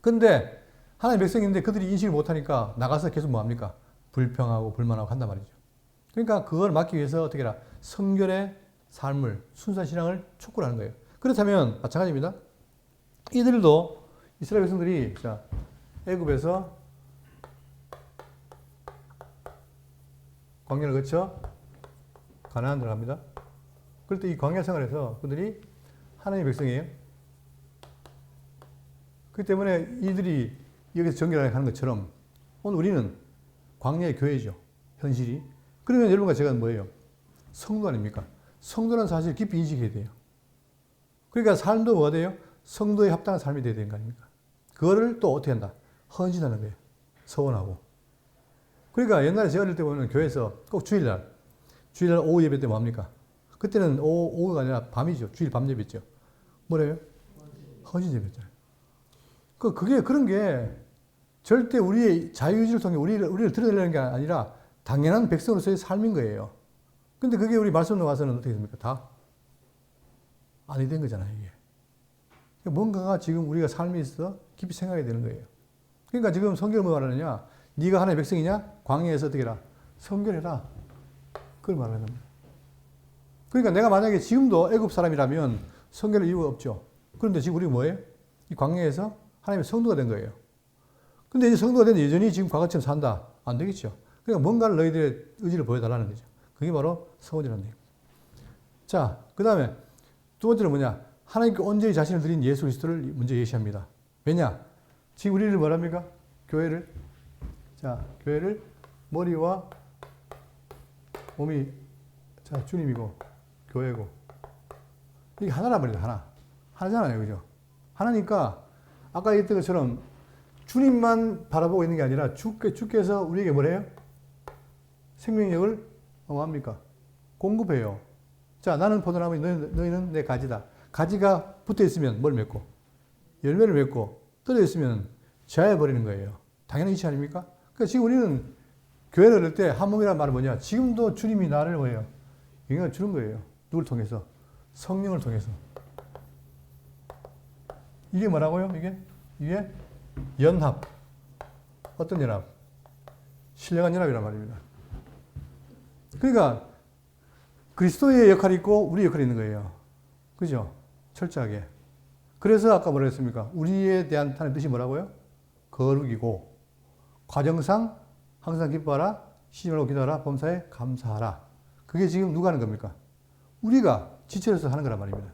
[SPEAKER 1] 근데 하나님의 백성인데 그들이 인식을 못하니까 나가서 계속 뭐합니까? 불평하고 불만하고 한단 말이죠. 그러니까 그걸 막기 위해서 어떻게 해라? 성결의 삶을, 순수한 신앙을 촉구를 하는 거예요. 그렇다면 마찬가지입니다. 이들도 이스라엘 백성들이 자 애굽에서 광야를 거쳐 가나안 들어갑니다. 그럴 때 이 광야 생활에서 그들이 하나님의 백성이에요. 그렇기 때문에 이들이 여기서 정결하게 하는 것처럼 오늘 우리는 광야의 교회죠. 현실이. 그러면 여러분과 제가 뭐예요? 성도 아닙니까? 성도는 사실 깊이 인식해야 돼요. 그러니까 삶도 뭐가 돼요? 성도에 합당한 삶이 돼야 되는 거 아닙니까? 그거를 또 어떻게 한다? 헌신하는 거예요. 서원하고. 그러니까 옛날에 제가 어릴 때 보면 교회에서 꼭 주일날 오후 예배 때 뭡니까? 그때는 오후가 아니라 밤이죠. 주일 밤 예배죠. 뭐래요? 헌신 예배잖아요. 그게 그런 게 절대 우리의 자유의지를 통해 우리를 드러내려는 게 아니라 당연한 백성으로서의 삶인 거예요. 근데 그게 우리 말씀으로 와서는 어떻게 됩니까? 다 아니 된 거잖아요, 이게. 뭔가가 지금 우리가 삶에 있어 깊이 생각해야 되는 거예요. 그러니까 지금 성경은 뭐 말하느냐? 네가 하나님의 백성이냐? 광야에서 어떻게 해라? 성결해라. 그걸 말하는 겁니다. 그러니까 내가 만약에 지금도 애굽 사람이라면 성결할 이유가 없죠. 그런데 지금 우리 뭐예요? 이 광야에서 하나님의 성도가 된 거예요. 근데 이제 성도가 됐는데 여전히 지금 과거처럼 산다. 안 되겠죠. 그러니까 뭔가를 너희들의 의지를 보여달라는 거죠. 그게 바로 서원이라는 얘기입니다. 자, 그 다음에 두 번째는 뭐냐? 하나님께 온전히 자신을 드린 예수 그리스도를 먼저 예시합니다. 왜냐? 지금 우리를 뭐랍니까? 교회를. 자, 교회를 머리와 몸이 자, 주님이고 교회고 이게 하나란 말이다. 하나. 하나잖아요. 그죠? 하나니까 아까 얘기했던 것처럼 주님만 바라보고 있는 게 아니라 주께서 우리에게 뭐래요? 생명력을 뭐합니까? 공급해요. 자, 나는 포도나무, 너희는 내 가지다. 가지가 붙어 있으면 뭘 맺고? 열매를 맺고 떨어져 있으면 제하여 버리는 거예요. 당연한 이치 아닙니까? 그러니까 지금 우리는 교회를 얻을 때 한 몸이라는 말은 뭐냐? 지금도 주님이 나를 뭐예요? 영향을 주는 거예요. 누굴 통해서? 성령을 통해서. 이게 뭐라고요? 이게 연합. 어떤 연합? 신령한 연합이란 말입니다. 그러니까 그리스도의 역할이 있고 우리의 역할이 있는 거예요. 그죠? 철저하게. 그래서 아까 뭐라 했습니까? 우리에 대한 하나님의 뜻이 뭐라고요? 거룩이고 과정상 항상 기뻐하라, 쉬지 말고 기도하라, 범사에 감사하라. 그게 지금 누가 하는 겁니까? 우리가 지체로서 하는 거란 말입니다.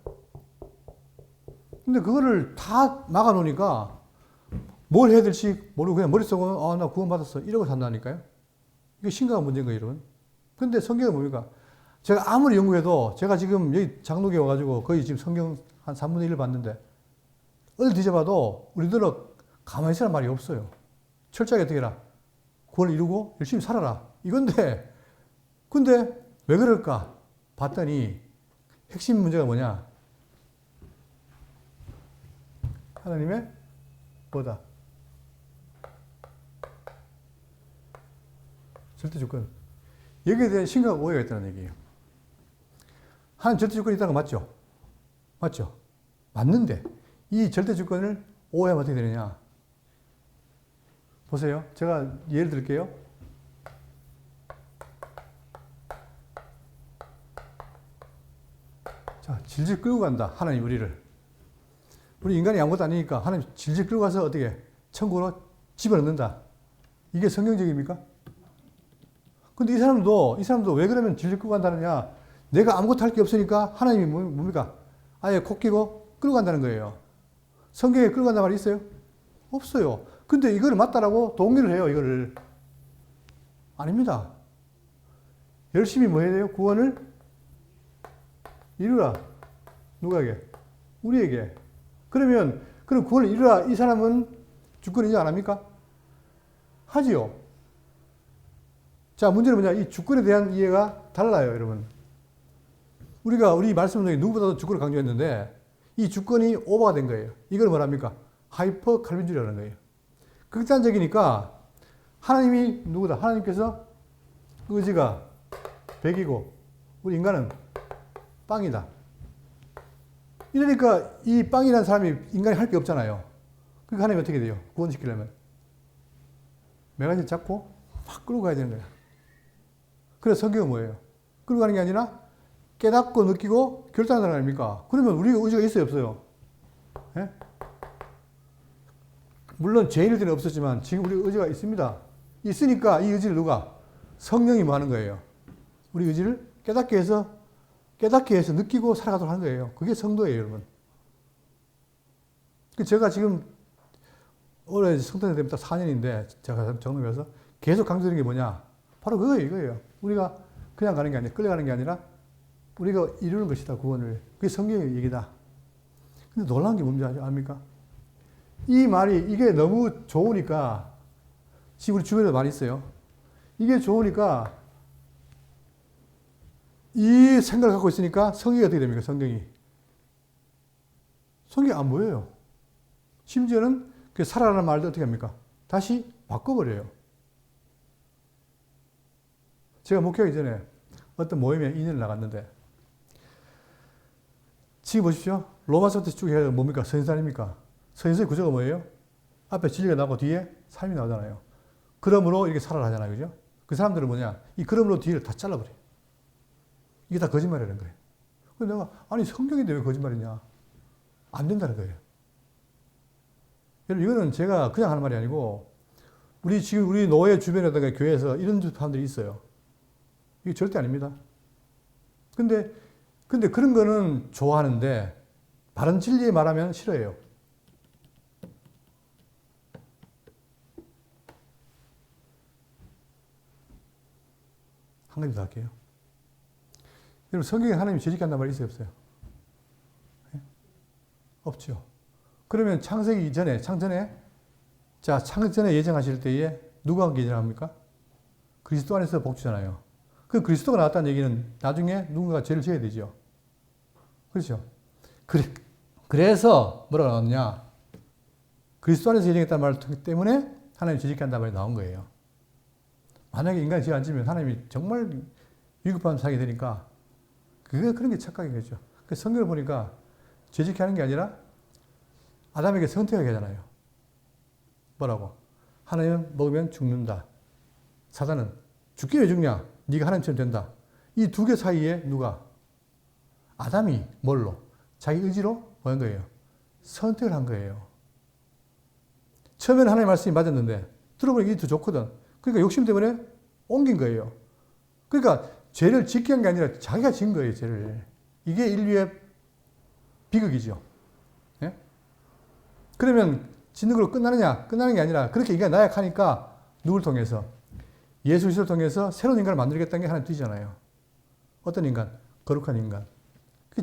[SPEAKER 1] 근데 그거를 다 막아놓으니까 뭘 해야 될지 모르고 그냥 머릿속으로 나 구원받았어 이러고 산다니까요. 이게 심각한 문제인 거예요, 여러분. 근데 성경은 뭡니까? 제가 아무리 연구해도 제가 지금 여기 장로교에 와가지고 거의 지금 성경 한 3분의 1을 봤는데 어딜 뒤져봐도 우리들은 가만히 있으란 말이 없어요. 철저하게 어떻게 해라. 구원을 이루고 열심히 살아라. 이건데 근데 왜 그럴까? 봤더니 핵심 문제가 뭐냐? 하나님의 뭐다? 절대 조건. 여기에 대한 심각한 오해가 있다는 얘기예요. 하나님 절대 조건이 있다는 거 맞죠? 맞죠? 맞는데 이 절대 조건을 오해하면 어떻게 되느냐? 보세요. 제가 예를 들게요. 자, 질질 끌고 간다. 하나님 우리를. 우리 인간이 아무것도 아니니까 하나님 질질 끌고 가서 어떻게 천국으로 집어넣는다. 이게 성경적입니까? 근데 이 사람도 왜 그러면 질질 끌고 간다느냐? 내가 아무것도 할 게 없으니까 하나님이 뭡니까? 아예 코 끼고 끌고 간다는 거예요. 성경에 끌고 간다는 말이 있어요? 없어요. 근데 이거를 맞다라고 동의를 해요, 이거를. 아닙니다. 열심히 뭐 해야 돼요? 구원을 이루라. 누가에게? 우리에게. 그럼 구원을 이루라. 이 사람은 주권 인정 안 합니까? 하지요. 자, 문제는 뭐냐? 이 주권에 대한 이해가 달라요, 여러분. 우리 말씀 중에 누구보다도 주권을 강조했는데, 이 주권이 오버가 된 거예요. 이걸 뭐랍니까? 하이퍼 칼빈주의라는 거예요. 극단적이니까, 하나님이 누구다? 하나님께서 의지가 100이고, 우리 인간은 빵이다. 이러니까 이 빵이라는 사람이 인간이 할 게 없잖아요. 그러니까 하나님이 어떻게 돼요? 구원시키려면. 매가지를 잡고 막 끌고 가야 되는 거야. 그래서 성경은 뭐예요? 끌고 가는 게 아니라 깨닫고 느끼고 결단하는 거 아닙니까? 그러면 우리가 의지가 있어요, 없어요? 예? 물론 죄인일 때는 없었지만 지금 우리 의지가 있습니다. 있으니까 이 의지를 누가? 성령이 뭐 하는 거예요? 우리 의지를 깨닫게 해서 느끼고 살아가도록 하는 거예요. 그게 성도예요, 여러분. 제가 지금 올해 성탄절 되면 딱 4년인데 제가 정릉에 가서 계속 강조드리는 게 뭐냐? 바로 이거예요. 우리가 그냥 가는 게 아니라 끌려가는 게 아니라 우리가 이루는 것이다, 구원을. 그게 성경의 얘기다. 근데 놀라운 게 뭔지 압니까? 이 말이 이게 너무 좋으니까 지금 우리 주변에도 많이 있어요. 이게 좋으니까 이 생각을 갖고 있으니까 성경이 어떻게 됩니까? 성경이 안 보여요. 심지어는 그 살아라는 말도 어떻게 합니까? 다시 바꿔버려요. 제가 목회하기 전에 어떤 모임에 2년을 나갔는데 지금 보십시오. 로마서부터 쭉 해야 뭡니까? 선지자입니까? 선지자의 구조가 뭐예요? 앞에 진리가 나오고 뒤에 삶이 나오잖아요. 그러므로 이렇게 살아라 하잖아요. 그죠? 그 사람들은 뭐냐? 이 그러므로 뒤를 다 잘라버려요. 이게 다 거짓말이라는 거예요. 그래서 내가 아니 성경인데 왜 거짓말이냐? 안 된다는 거예요. 여러분 이거는 제가 그냥 하는 말이 아니고 우리 노예 주변에다가 교회에서 이런 사람들이 있어요. 이게 절대 아닙니다. 근데 그런 거는 좋아하는데 바른 진리에 말하면 싫어해요. 한 가지 더 할게요. 여러분 성경에 하나님이 재짓게 한단 말이 있어요, 없어요? 네? 없죠. 그러면 창세기 전에 예정하실 때에 누가 예정합니까? 그리스도 안에서 복주잖아요. 그 그리스도가 나왔다는 얘기는 나중에 누군가가 죄를 지어야 되죠. 그렇죠? 그래서 뭐라고 나왔냐? 그리스도 안에서 예정했다는 말 때문에 하나님이 재짓게 한다는 말이 나온 거예요. 만약에 인간이 죄 안 지면 하나님이 정말 위급한 사게 되니까 그런 게 착각이겠죠. 성경을 보니까 죄짓게 하는 게 아니라 아담에게 선택하게 하잖아요. 뭐라고? 하나님은 먹으면 죽는다. 사단은 죽기 왜 죽냐? 네가 하나님처럼 된다. 이 두 개 사이에 누가? 아담이 뭘로? 자기 의지로 뭐 한 거예요? 선택을 한 거예요. 처음에는 하나님의 말씀이 맞았는데 들어보니까 이게 더 좋거든. 그러니까 욕심 때문에 옮긴 거예요. 그러니까 죄를 짓게 한 게 아니라 자기가 지은 거예요, 죄를. 이게 인류의 비극이죠. 예? 그러면 짓는 걸로 끝나느냐? 끝나는 게 아니라 그렇게 인간이 나약하니까 누굴 통해서? 예수 그리스도를 통해서 새로운 인간을 만들겠다는 게 하나의 뜻이잖아요. 어떤 인간? 거룩한 인간.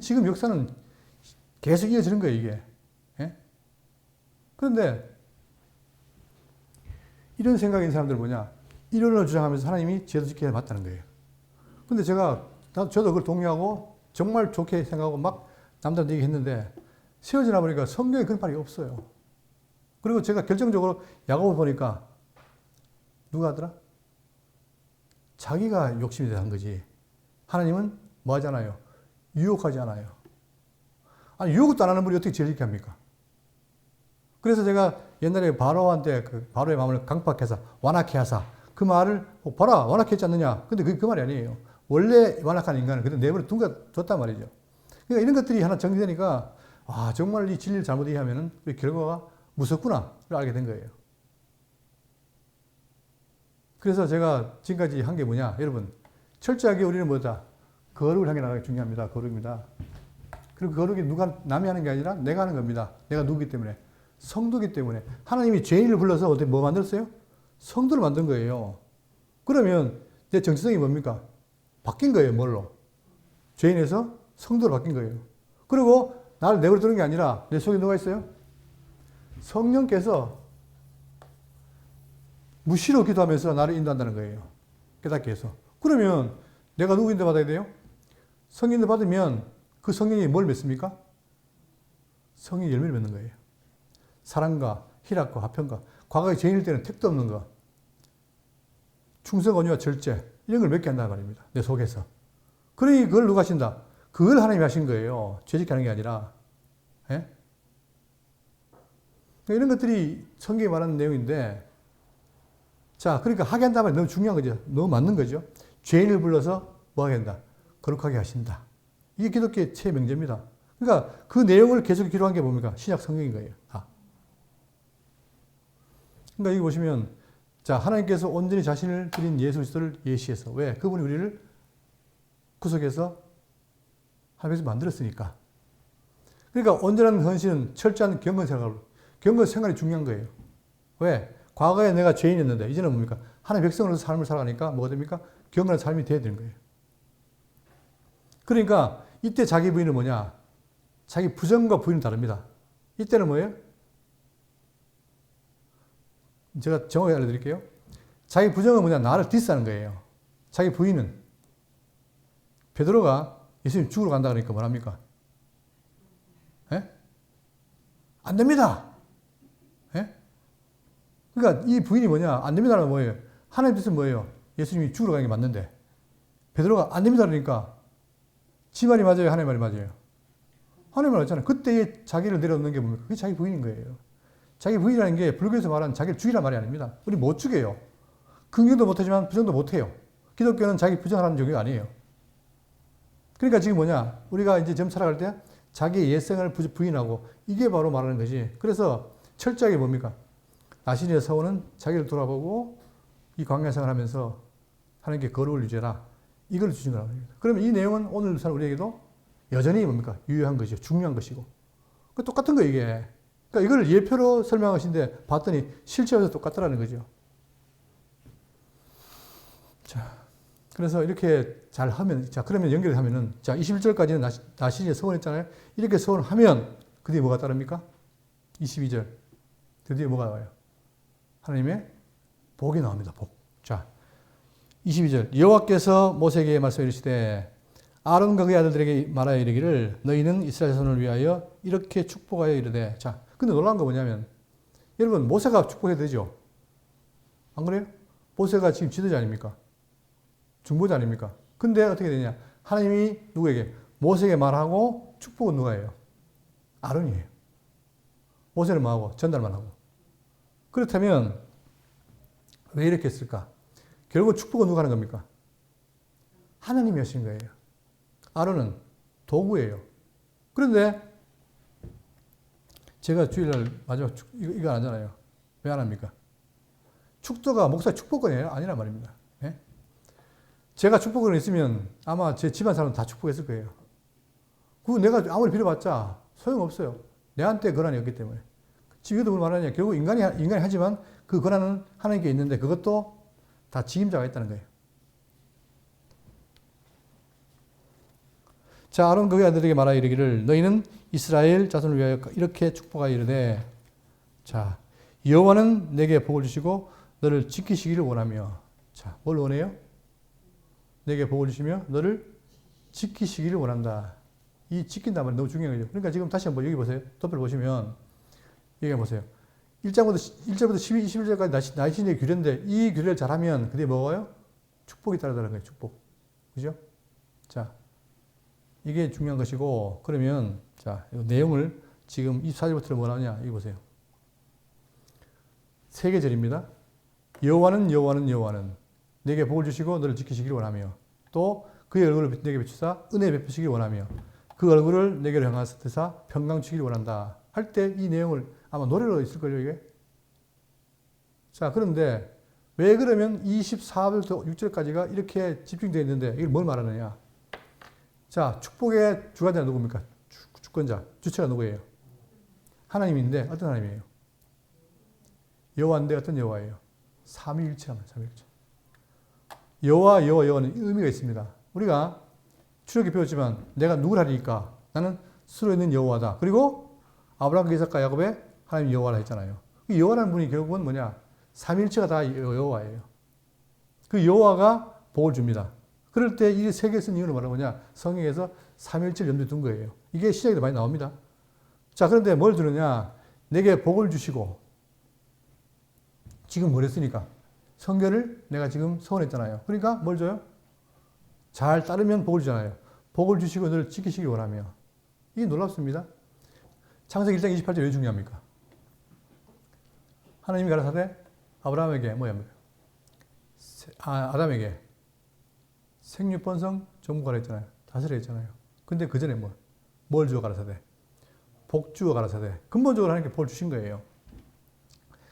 [SPEAKER 1] 지금 역사는 계속 이어지는 거예요, 이게. 예? 그런데 이런 생각인 사람들은 뭐냐? 이론을 주장하면서 하나님이 죄도 짓게 맞다는 거예요. 근데 저도 그걸 동의하고 정말 좋게 생각하고 막 남들한테 얘기했는데 세월 지나 보니까 성경에 그런 말이 없어요. 그리고 제가 결정적으로 야고보 보니까 누가 하더라? 자기가 욕심이 대한 거지. 하나님은 뭐 하잖아요? 유혹하지 않아요. 아니, 유혹도 안 하는 분이 어떻게 죄를 짓게 합니까? 그래서 제가 옛날에 바로한테 바로의 마음을 강팍해서 완악해 하사 그 말을 봐라 완악해 했지 않느냐. 근데 그게 그 말이 아니에요. 원래 완악한 인간을 그냥 내버려 뒀단 말이죠. 그러니까 이런 것들이 하나 정리되니까 정말 이 진리를 잘못 이해하면 우리 결과가 무섭구나를 알게 된 거예요. 그래서 제가 지금까지 한 게 뭐냐. 여러분 철저하게 우리는 뭐다? 거룩을 향해 나가기 중요합니다. 거룩입니다. 그리고 거룩이 남이 하는 게 아니라 내가 하는 겁니다. 내가 누구기 때문에? 성도기 때문에. 하나님이 죄인을 불러서 어떻게 뭐 만들었어요? 성도를 만든 거예요. 그러면 내 정체성이 뭡니까? 바뀐 거예요. 뭘로? 죄인에서 성도로 바뀐 거예요. 그리고 나를 내버려 두는 게 아니라 내 속에 누가 있어요? 성령께서 무시로 기도하면서 나를 인도한다는 거예요. 깨닫게 해서. 그러면 내가 누구 인도 받아야 돼요? 성령 인도 받으면 그 성령이 뭘 맺습니까? 성령이 열매를 맺는 거예요. 사랑과 희락과 화평과 과거의 죄인일 때는 택도 없는 거 충성, 온유와 절제 이런 걸 맺게 한다는 말입니다. 내 속에서. 그러니 그걸 누가 하신다? 그걸 하나님이 하신 거예요. 죄짓게 하는 게 아니라. 예? 이런 것들이 성경에 말하는 내용인데 자, 그러니까 하게 한다는 말이 너무 중요한 거죠. 너무 맞는 거죠. 죄인을 불러서 뭐 하게 한다? 거룩하게 하신다. 이게 기독교의 최명제입니다. 그러니까 그 내용을 계속 기록한 게 뭡니까? 신약 성경인 거예요. 그러니까 여기 보시면 자, 하나님께서 온전히 자신을 드린 예수 그리스도를 예시해서 왜? 그분이 우리를 구속해서 하나님께서 만들었으니까. 그러니까 온전한 헌신은 철저한 경건 생활이 중요한 거예요. 왜? 과거에 내가 죄인이었는데 이제는 뭡니까? 하나님의 백성으로서 삶을 살아가니까 뭐가 됩니까? 경건한 삶이 돼야 되는 거예요. 그러니까 이때 자기 부인은 뭐냐? 자기 부정과 부인은 다릅니다. 이때는 뭐예요? 제가 정확히 알려드릴게요. 자기 부정은 뭐냐? 나를 디스하는 거예요. 자기 부인은 베드로가 예수님 죽으러 간다 그러니까 뭐랍니까? 예? 안 됩니다. 예? 그러니까 이 부인이 뭐냐? 안 됩니다는 뭐예요? 하나님 뜻은 뭐예요? 예수님이 죽으러 가는 게 맞는데 베드로가 안 됩니다 그러니까 지 말이 맞아요? 하나님 말이 맞아요? 하나님 말 맞잖아요. 그때 자기를 내려놓는 게 뭡니까? 그게 자기 부인인 거예요. 자기 부인이라는 게 불교에서 말하는 자기를 죽이란 말이 아닙니다. 우리 못 죽여요. 긍정도 못하지만 부정도 못해요. 기독교는 자기 부정하라는 종교가 아니에요. 그러니까 지금 뭐냐? 우리가 이제 점 살아갈 때 자기의 옛생을 부인하고 이게 바로 말하는 거지. 그래서 철저하게 뭡니까? 나신의 서원은 자기를 돌아보고 이 광야생활 하면서 하나님께 거룩을 유지해라. 이걸 주신 거라고 합니다. 그러면 이 내용은 오늘 사는 우리에게도 여전히 뭡니까? 유효한 것이죠. 중요한 것이고. 똑같은 거예요, 이게. 그러니까 이걸 예표로 설명하신데 봤더니 실제로도 똑같더라는 거죠. 자, 그래서 이렇게 잘 하면, 자, 그러면 연결하면은, 자, 21절까지는 나신이 서원했잖아요. 이렇게 서원하면, 그 뒤에 뭐가 따릅니까? 22절. 그 뒤에 뭐가 나와요? 하나님의 복이 나옵니다, 복. 자, 22절. 여호와께서 모세에게 말씀해 이르시되, 아론과 그의 아들들에게 말하여 이르기를, 너희는 이스라엘 자손을 위하여 이렇게 축복하여 이르되. 자, 근데 놀라운 거 뭐냐면, 여러분, 모세가 축복해도 되죠? 안 그래요? 모세가 지금 지도자 아닙니까? 중보자 아닙니까? 근데 어떻게 되냐? 하나님이 누구에게? 모세에게 말하고 축복은 누가 해요? 아론이에요. 모세는 뭐하고? 전달만 하고. 그렇다면 왜 이렇게 했을까? 결국 축복은 누가 하는 겁니까? 하나님이 하신 거예요. 아론은 도구예요. 그런데 제가 주일날 마지막 이거 안 하잖아요. 왜 안 합니까? 축도가 목사의 축복권이에요? 아니란 말입니다. 예? 제가 축복권이 있으면 아마 제 집안 사람은 다 축복했을 거예요. 그거 내가 아무리 빌어봤자 소용없어요. 내한테 권한이 없기 때문에. 지금 이것도 뭘 말하냐. 결국 인간이 하지만 그 권한은 하나님께 있는데 그것도 다 직임자가 있다는 거예요. 자, 아론 그의 아들에게 말하여 이르기를 너희는 이스라엘 자손을 위하여 이렇게 축복하여 이르되 자, 여호와는 내게 복을 주시고 너를 지키시기를 원하며 자, 뭘 원해요? 내게 복을 주시며 너를 지키시기를 원한다. 이 지킨다는 말이 너무 중요한 거죠. 그러니까 지금 다시 한번 여기 보세요. 도표를 보시면 여기 보세요. 1절부터 12, 21절까지 나신의 규례인데 이 규례를 잘하면 그게 뭐예요? 축복이 따르다는 거예요. 축복. 그죠? 자, 이게 중요한 것이고 그러면 자, 이 내용을 지금 24절부터 뭐 나오냐? 여기 보세요. 세 개 절입니다. 여호와는 내게 복을 주시고 너를 지키시기를 원하며 또 그의 얼굴을 내게 비추사 은혜 베푸시기를 원하며 그 얼굴을 내게로 향하사 평강 주기를 원한다. 할 때 이 내용을 아마 노래로 있을걸요, 이게? 자, 그런데 왜 그러면 24절부터 6절까지가 이렇게 집중되어 있는데 이걸 뭘 말하느냐? 자, 축복의 주관자는 누굽니까? 주권자, 주체가 누구예요? 하나님인데 어떤 하나님이에요? 여호와인데 어떤 여호와예요? 삼위일체합니다. 삼위일체. 여호와는 의미가 있습니다. 우리가 출애굽기 배웠지만 내가 누굴 하리니까 나는 스스로 있는 여호와다. 그리고 아브라함, 이삭과 야곱의 하나님 여호와라 했잖아요. 그 여호와라는 분이 결국은 뭐냐? 삼위일체가 다 여호와예요. 그 여호와가 복을 줍니다. 그럴 때 이 세 개 쓴 이유는 뭐냐? 성경에서 삼위일체를 염두에 둔 거예요. 이게 시작에도 많이 나옵니다. 자, 그런데 뭘 주느냐? 내게 복을 주시고 지금 뭘 했으니까? 성결을 내가 지금 서원했잖아요. 그러니까 뭘 줘요? 잘 따르면 복을 주잖아요. 복을 주시고 너를 지키시기 원하며. 이게 놀랍습니다. 창세기 1장 28절 왜 중요합니까? 하나님이 가라사대 아브라함에게 아담에게 생육번성 정복하라 했잖아요. 다스려 했잖아요. 근데 그 전에 뭘 주어 가라사대? 복 주어 가라사대. 근본적으로 하나님께 복을 주신 거예요.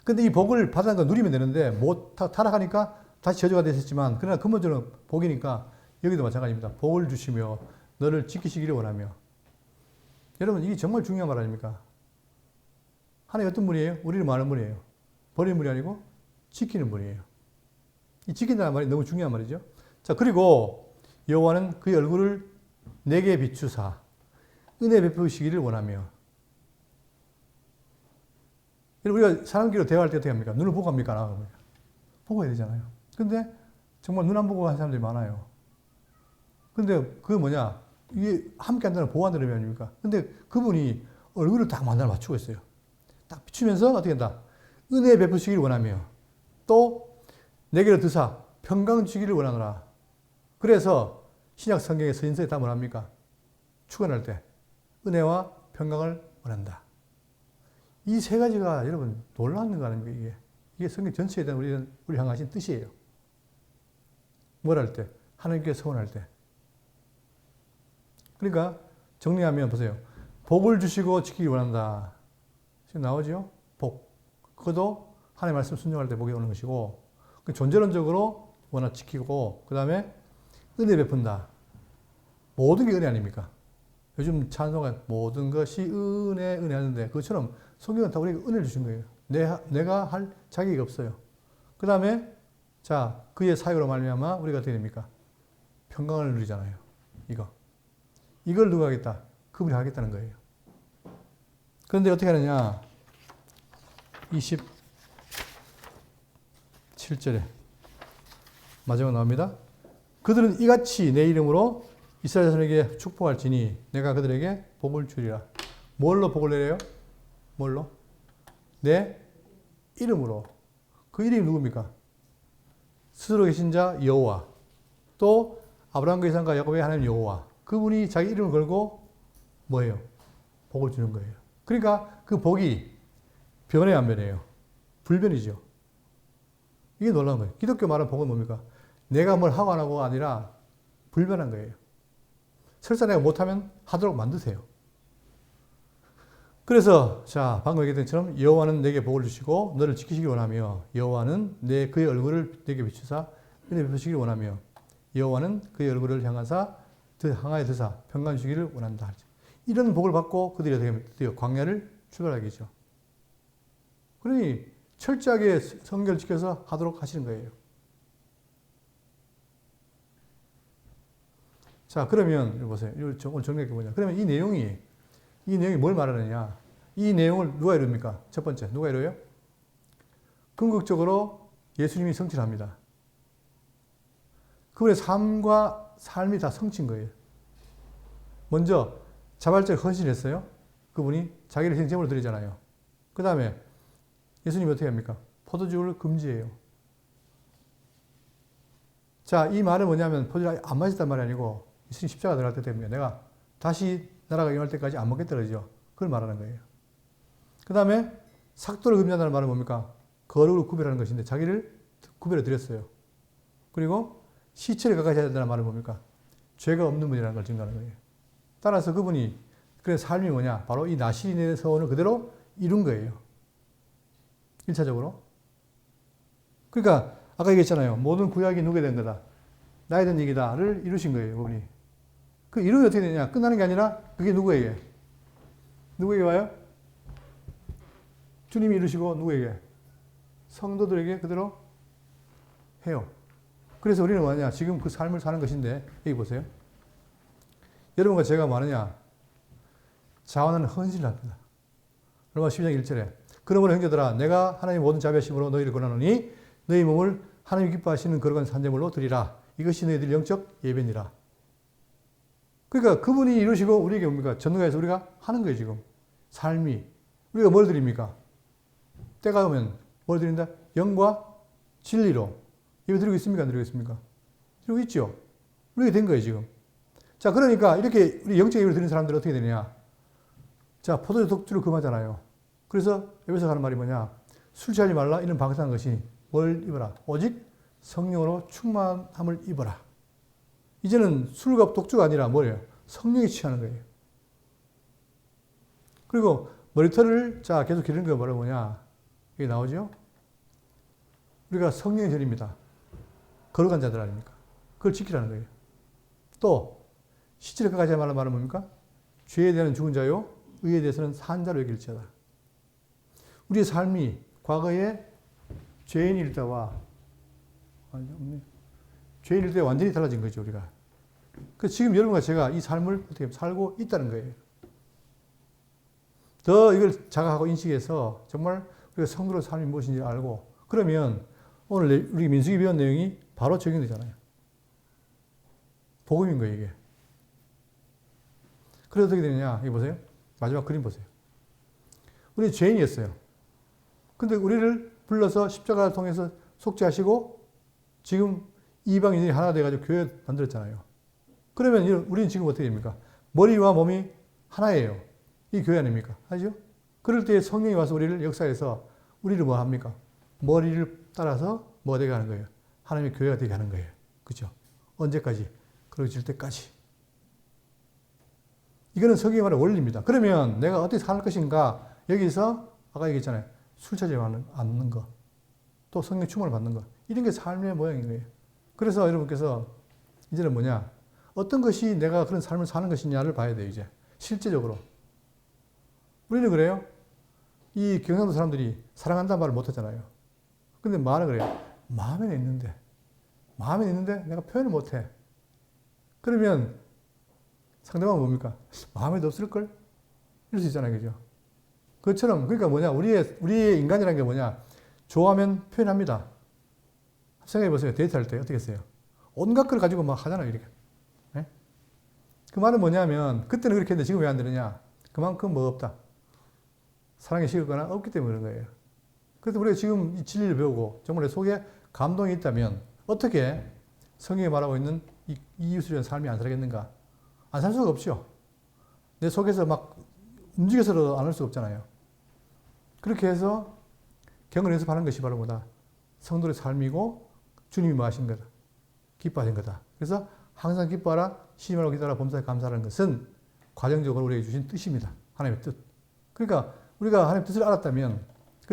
[SPEAKER 1] 근데 이 복을 받은 거 누리면 되는데 못 타락하니까 다시 저주가 됐었지만 그러나 근본적으로 복이니까 여기도 마찬가지입니다. 복을 주시며 너를 지키시기를 원하며. 여러분 이게 정말 중요한 말 아닙니까? 하나님 어떤 분이에요? 우리를 말하는 분이에요. 버리는 분이 아니고 지키는 분이에요. 이 지킨다는 말이 너무 중요한 말이죠. 자, 그리고 여호와는 그의 얼굴을 내게 비추사 은혜 베푸시기를 원하며. 우리가 사람끼리 대화할 때 어떻게 합니까? 눈을 보고 합니까? 안 하고 합니까? 보고 해야 되잖아요. 근데 정말 눈 안 보고 하는 사람들이 많아요. 근데 그게 뭐냐? 이게 함께 한다는 보완되는 의미 아닙니까? 근데 그분이 얼굴을 딱 만나 맞추고 있어요. 딱 비추면서 어떻게 한다? 은혜 베푸시기를 원하며 또 내게로 드사 평강 주기를 원하노라. 그래서 신약 성경의 서신서에 다 뭐랍니까? 축원할 때 은혜와 평강을 원한다. 이 세 가지가 여러분 놀라운 거 아닙니까? 이게 성경 전체에 대한 우리 향하신 뜻이에요. 뭘 할 때? 하나님께 서원할 때. 그러니까 정리하면 보세요. 복을 주시고 지키기 원한다. 지금 나오죠? 복. 그것도 하나님의 말씀 순종할 때 복이 오는 것이고 존재론적으로 원하 지키고 그 다음에 은혜 베푼다. 모든 게 은혜 아닙니까? 요즘 찬송가 모든 것이 은혜 하는데 그것처럼 성경은 다 우리에게 은혜를 주신 거예요. 내가 할 자격이 없어요. 그 다음에 자 그의 사유로 말미암아 우리가 어떻게 됩니까? 평강을 누리잖아요. 이걸 누가 하겠다? 그분이 하겠다는 거예요. 그런데 어떻게 하느냐? 27절에 마지막 나옵니다. 그들은 이같이 내 이름으로 이스라엘 자손에게 축복할지니 내가 그들에게 복을 주리라. 뭘로 복을 내려요? 뭘로? 내 이름으로. 그 이름이 누굽니까? 스스로 계신 자 여호와. 또 아브라함과 이삭과 야곱의 하나님 여호와. 그분이 자기 이름을 걸고 뭐예요? 복을 주는 거예요. 그러니까 그 복이 변해요, 안 변해요? 불변이죠. 이게 놀라운 거예요. 기독교 말하는 복은 뭡니까? 내가 뭘 하고 안 하고가 아니라 불변한 거예요. 설사 내가 못하면 하도록 만드세요. 그래서 자 방금 얘기했던 것처럼 여호와는 내게 복을 주시고 너를 지키시기 원하며 여호와는 그의 얼굴을 내게 비추사 은혜 베푸시기를 원하며 여호와는 그의 얼굴을 향하여 드사 평강 주기를 원한다. 이런 복을 받고 그들이 드디어 광야를 출발하게 되죠. 그러니 철저하게 성경을 지켜서 하도록 하시는 거예요. 자, 그러면 이거 보세요. 오늘 정리할 게 뭐냐. 그러면 이 내용이 뭘 말하느냐. 이 내용을 누가 이룹니까? 첫 번째, 누가 이뤄요? 궁극적으로 예수님이 성취합니다. 그분의 삶과 삶이 다 성취인 거예요. 먼저 자발적 헌신했어요. 그분이 자기를 희생제물로 드리잖아요. 그 다음에 예수님이 어떻게 합니까? 포도주를 금지해요. 자, 이 말은 뭐냐면 포도주를 안 마셨단 말이 아니고 예수님 십자가 들어갈 때 때문에 내가 다시 나라가 임할 때까지 안 먹겠다 그러죠. 그걸 말하는 거예요. 그 다음에 삭도를 금지한다는 말은 뭡니까? 거룩을 구별하는 것인데 자기를 구별해 드렸어요. 그리고 시체를 가까이 해야 된다는 말은 뭡니까? 죄가 없는 분이라는 걸 증거하는 거예요. 따라서 그분이 그의 삶이 뭐냐? 바로 이 나시린의 서원을 그대로 이룬 거예요. 1차적으로. 그러니까 아까 얘기했잖아요. 모든 구약이 누게 된 거다. 나에 대한 얘기다를 이루신 거예요. 그분이. 그 이름이 어떻게 되냐? 끝나는 게 아니라 그게 누구에게? 누구에게 와요? 주님이 이루시고 누구에게? 성도들에게 그대로 해요. 그래서 우리는 뭐냐? 지금 그 삶을 사는 것인데 여기 보세요. 여러분과 제가 뭐하느냐? 자원하는 헌신을 합니다. 로마 12장 1절에 그러므로 형제들아 내가 하나님의 모든 자비하심으로 너희를 권하노니 너희 몸을 하나님 기뻐하시는 거룩한 산제물로 드리라. 이것이 너희들 영적 예배니라. 그러니까 그분이 이루시고 우리에게 뭡니까? 전능하에서 우리가 하는 거예요, 지금. 삶이. 우리가 뭘 드립니까? 때가 오면 뭘 드린다? 영과 진리로. 예배 드리고 있습니까? 안 드리고 있습니까? 드리고 있죠. 우리가 된 거예요, 지금. 자, 그러니까 이렇게 우리 영적 예배를 드리는 사람들은 어떻게 되느냐? 자, 포도주 독주를 금하잖아요. 그래서 여기서 하는 말이 뭐냐? 술 취하지 말라. 이런 방탕한 것이 뭘 입어라? 오직 성령으로 충만함을 입어라. 이제는 술과 독주가 아니라 뭐예요? 성령에 취하는 거예요. 그리고 머리털을 자 계속 기르는 거 뭐냐? 이게 나오죠? 우리가 성령의 절입니다. 거룩한 자들 아닙니까? 그걸 지키라는 거예요. 또 시체를 가까이 하지 말라는 말은 뭡니까? 죄에 대한 죽은 자요, 의에 대해서는 산 자로 여길지어다. 우리의 삶이 과거에 죄인일 때와 죄인일 때 완전히 달라진 거죠, 우리가. 그래서 지금 여러분과 제가 이 삶을 어떻게 살고 있다는 거예요. 더 이걸 자각하고 인식해서 정말 우리가 성도로의 삶이 무엇인지 알고 그러면 오늘 우리 민수기 배운 내용이 바로 적용되잖아요. 복음인 거예요, 이게. 그래서 어떻게 되느냐, 여기 보세요. 마지막 그림 보세요. 우리 죄인이었어요. 근데 우리를 불러서 십자가를 통해서 속죄하시고 지금 이방인들이 하나 돼가지고 교회 만들었잖아요. 그러면 우리는 지금 어떻게 됩니까? 머리와 몸이 하나예요. 이 교회 아닙니까? 하죠? 그럴 때 성령이 와서 우리를 역사해서 우리를 뭐 합니까? 머리를 따라서 뭐 되게 하는 거예요? 하나님의 교회가 되게 하는 거예요. 그죠? 언제까지? 그러질 때까지. 이거는 성경이 말하는 원리입니다. 그러면 내가 어떻게 살 것인가? 여기서 아까 얘기했잖아요. 술 취하지 않는 거. 또 성령 충만을 받는 거. 이런 게 삶의 모양인 거예요. 그래서 여러분께서 이제는 뭐냐? 어떤 것이 내가 그런 삶을 사는 것이냐를 봐야 돼요, 이제. 실제적으로. 우리는 그래요. 이 경상도 사람들이 사랑한다는 말을 못 하잖아요. 근데 말은 그래요. 마음에는 있는데 내가 표현을 못 해. 그러면 상대방은 뭡니까? 마음에도 없을걸? 이럴 수 있잖아요, 그죠? 그것처럼, 그러니까 뭐냐? 우리의 인간이라는 게 뭐냐? 좋아하면 표현합니다. 생각해 보세요. 데이트할 때 어떻게 했어요? 온갖 걸 가지고 막 하잖아요, 이렇게. 네? 그 말은 뭐냐면, 그때는 그렇게 했는데 지금 왜 안 되느냐? 그만큼 뭐 없다. 사랑이 식었거나 없기 때문에 그런 거예요. 그래서 우리가 지금 이 진리를 배우고 정말 내 속에 감동이 있다면 어떻게 성경이 말하고 있는 이 이웃을 위한 삶이 안 살겠는가? 안 살 수가 없죠. 내 속에서 막 움직여서도 안 할 수가 없잖아요. 그렇게 해서 경을 연습하는 것이 바로 뭐다? 성도의 삶이고 주님이 뭐 하신 거다? 기뻐하신 거다. 그래서 항상 기뻐하라, 쉬지 말고 기도하라, 범사에 감사하는 것은 과정적으로 우리에게 주신 뜻입니다. 하나님의 뜻. 그러니까 우리가 하나님의 뜻을 알았다면,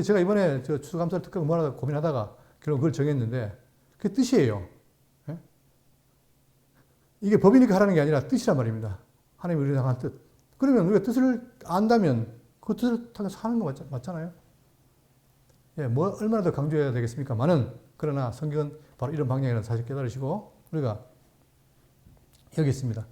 [SPEAKER 1] 제가 이번에 추수감사를 특강 뭐 하다가 고민하다가 결국 그걸 정했는데, 그게 뜻이에요. 예? 이게 법이니까 하라는 게 아니라 뜻이란 말입니다. 하나님이 우리를 향한 뜻. 그러면 우리가 뜻을 안다면 그 뜻을 타고 사는 거 맞잖아요. 예, 뭐 얼마나 더 강조해야 되겠습니까만은 그러나 성경은 바로 이런 방향이라는 사실 깨달으시고 우리가 여기 있습니다.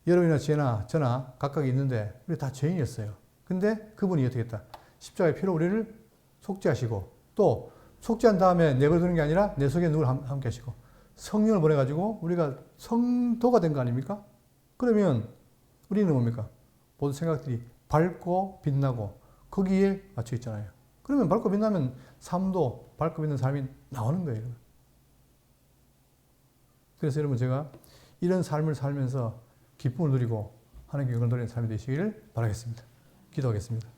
[SPEAKER 1] 여러분이나 저나 각각 있는데 우리 다 죄인이었어요. 근데 그분이 어떻게 했다? 십자가의 피로 우리를 속죄하시고 또 속죄한 다음에 내버려두는 게 아니라 내 속에 누굴 함께 하시고 성령을 보내가지고 우리가 성도가 된 거 아닙니까? 그러면 우리는 뭡니까? 모든 생각들이 밝고 빛나고 거기에 맞춰 있잖아요. 그러면 밝고 빛나면 삶도 밝고 빛나는 삶이 나오는 거예요. 그래서 여러분 제가 이런 삶을 살면서 기쁨을 누리고 하나님께 영광을 돌리는 삶이 되시기를 바라겠습니다. 기도하겠습니다.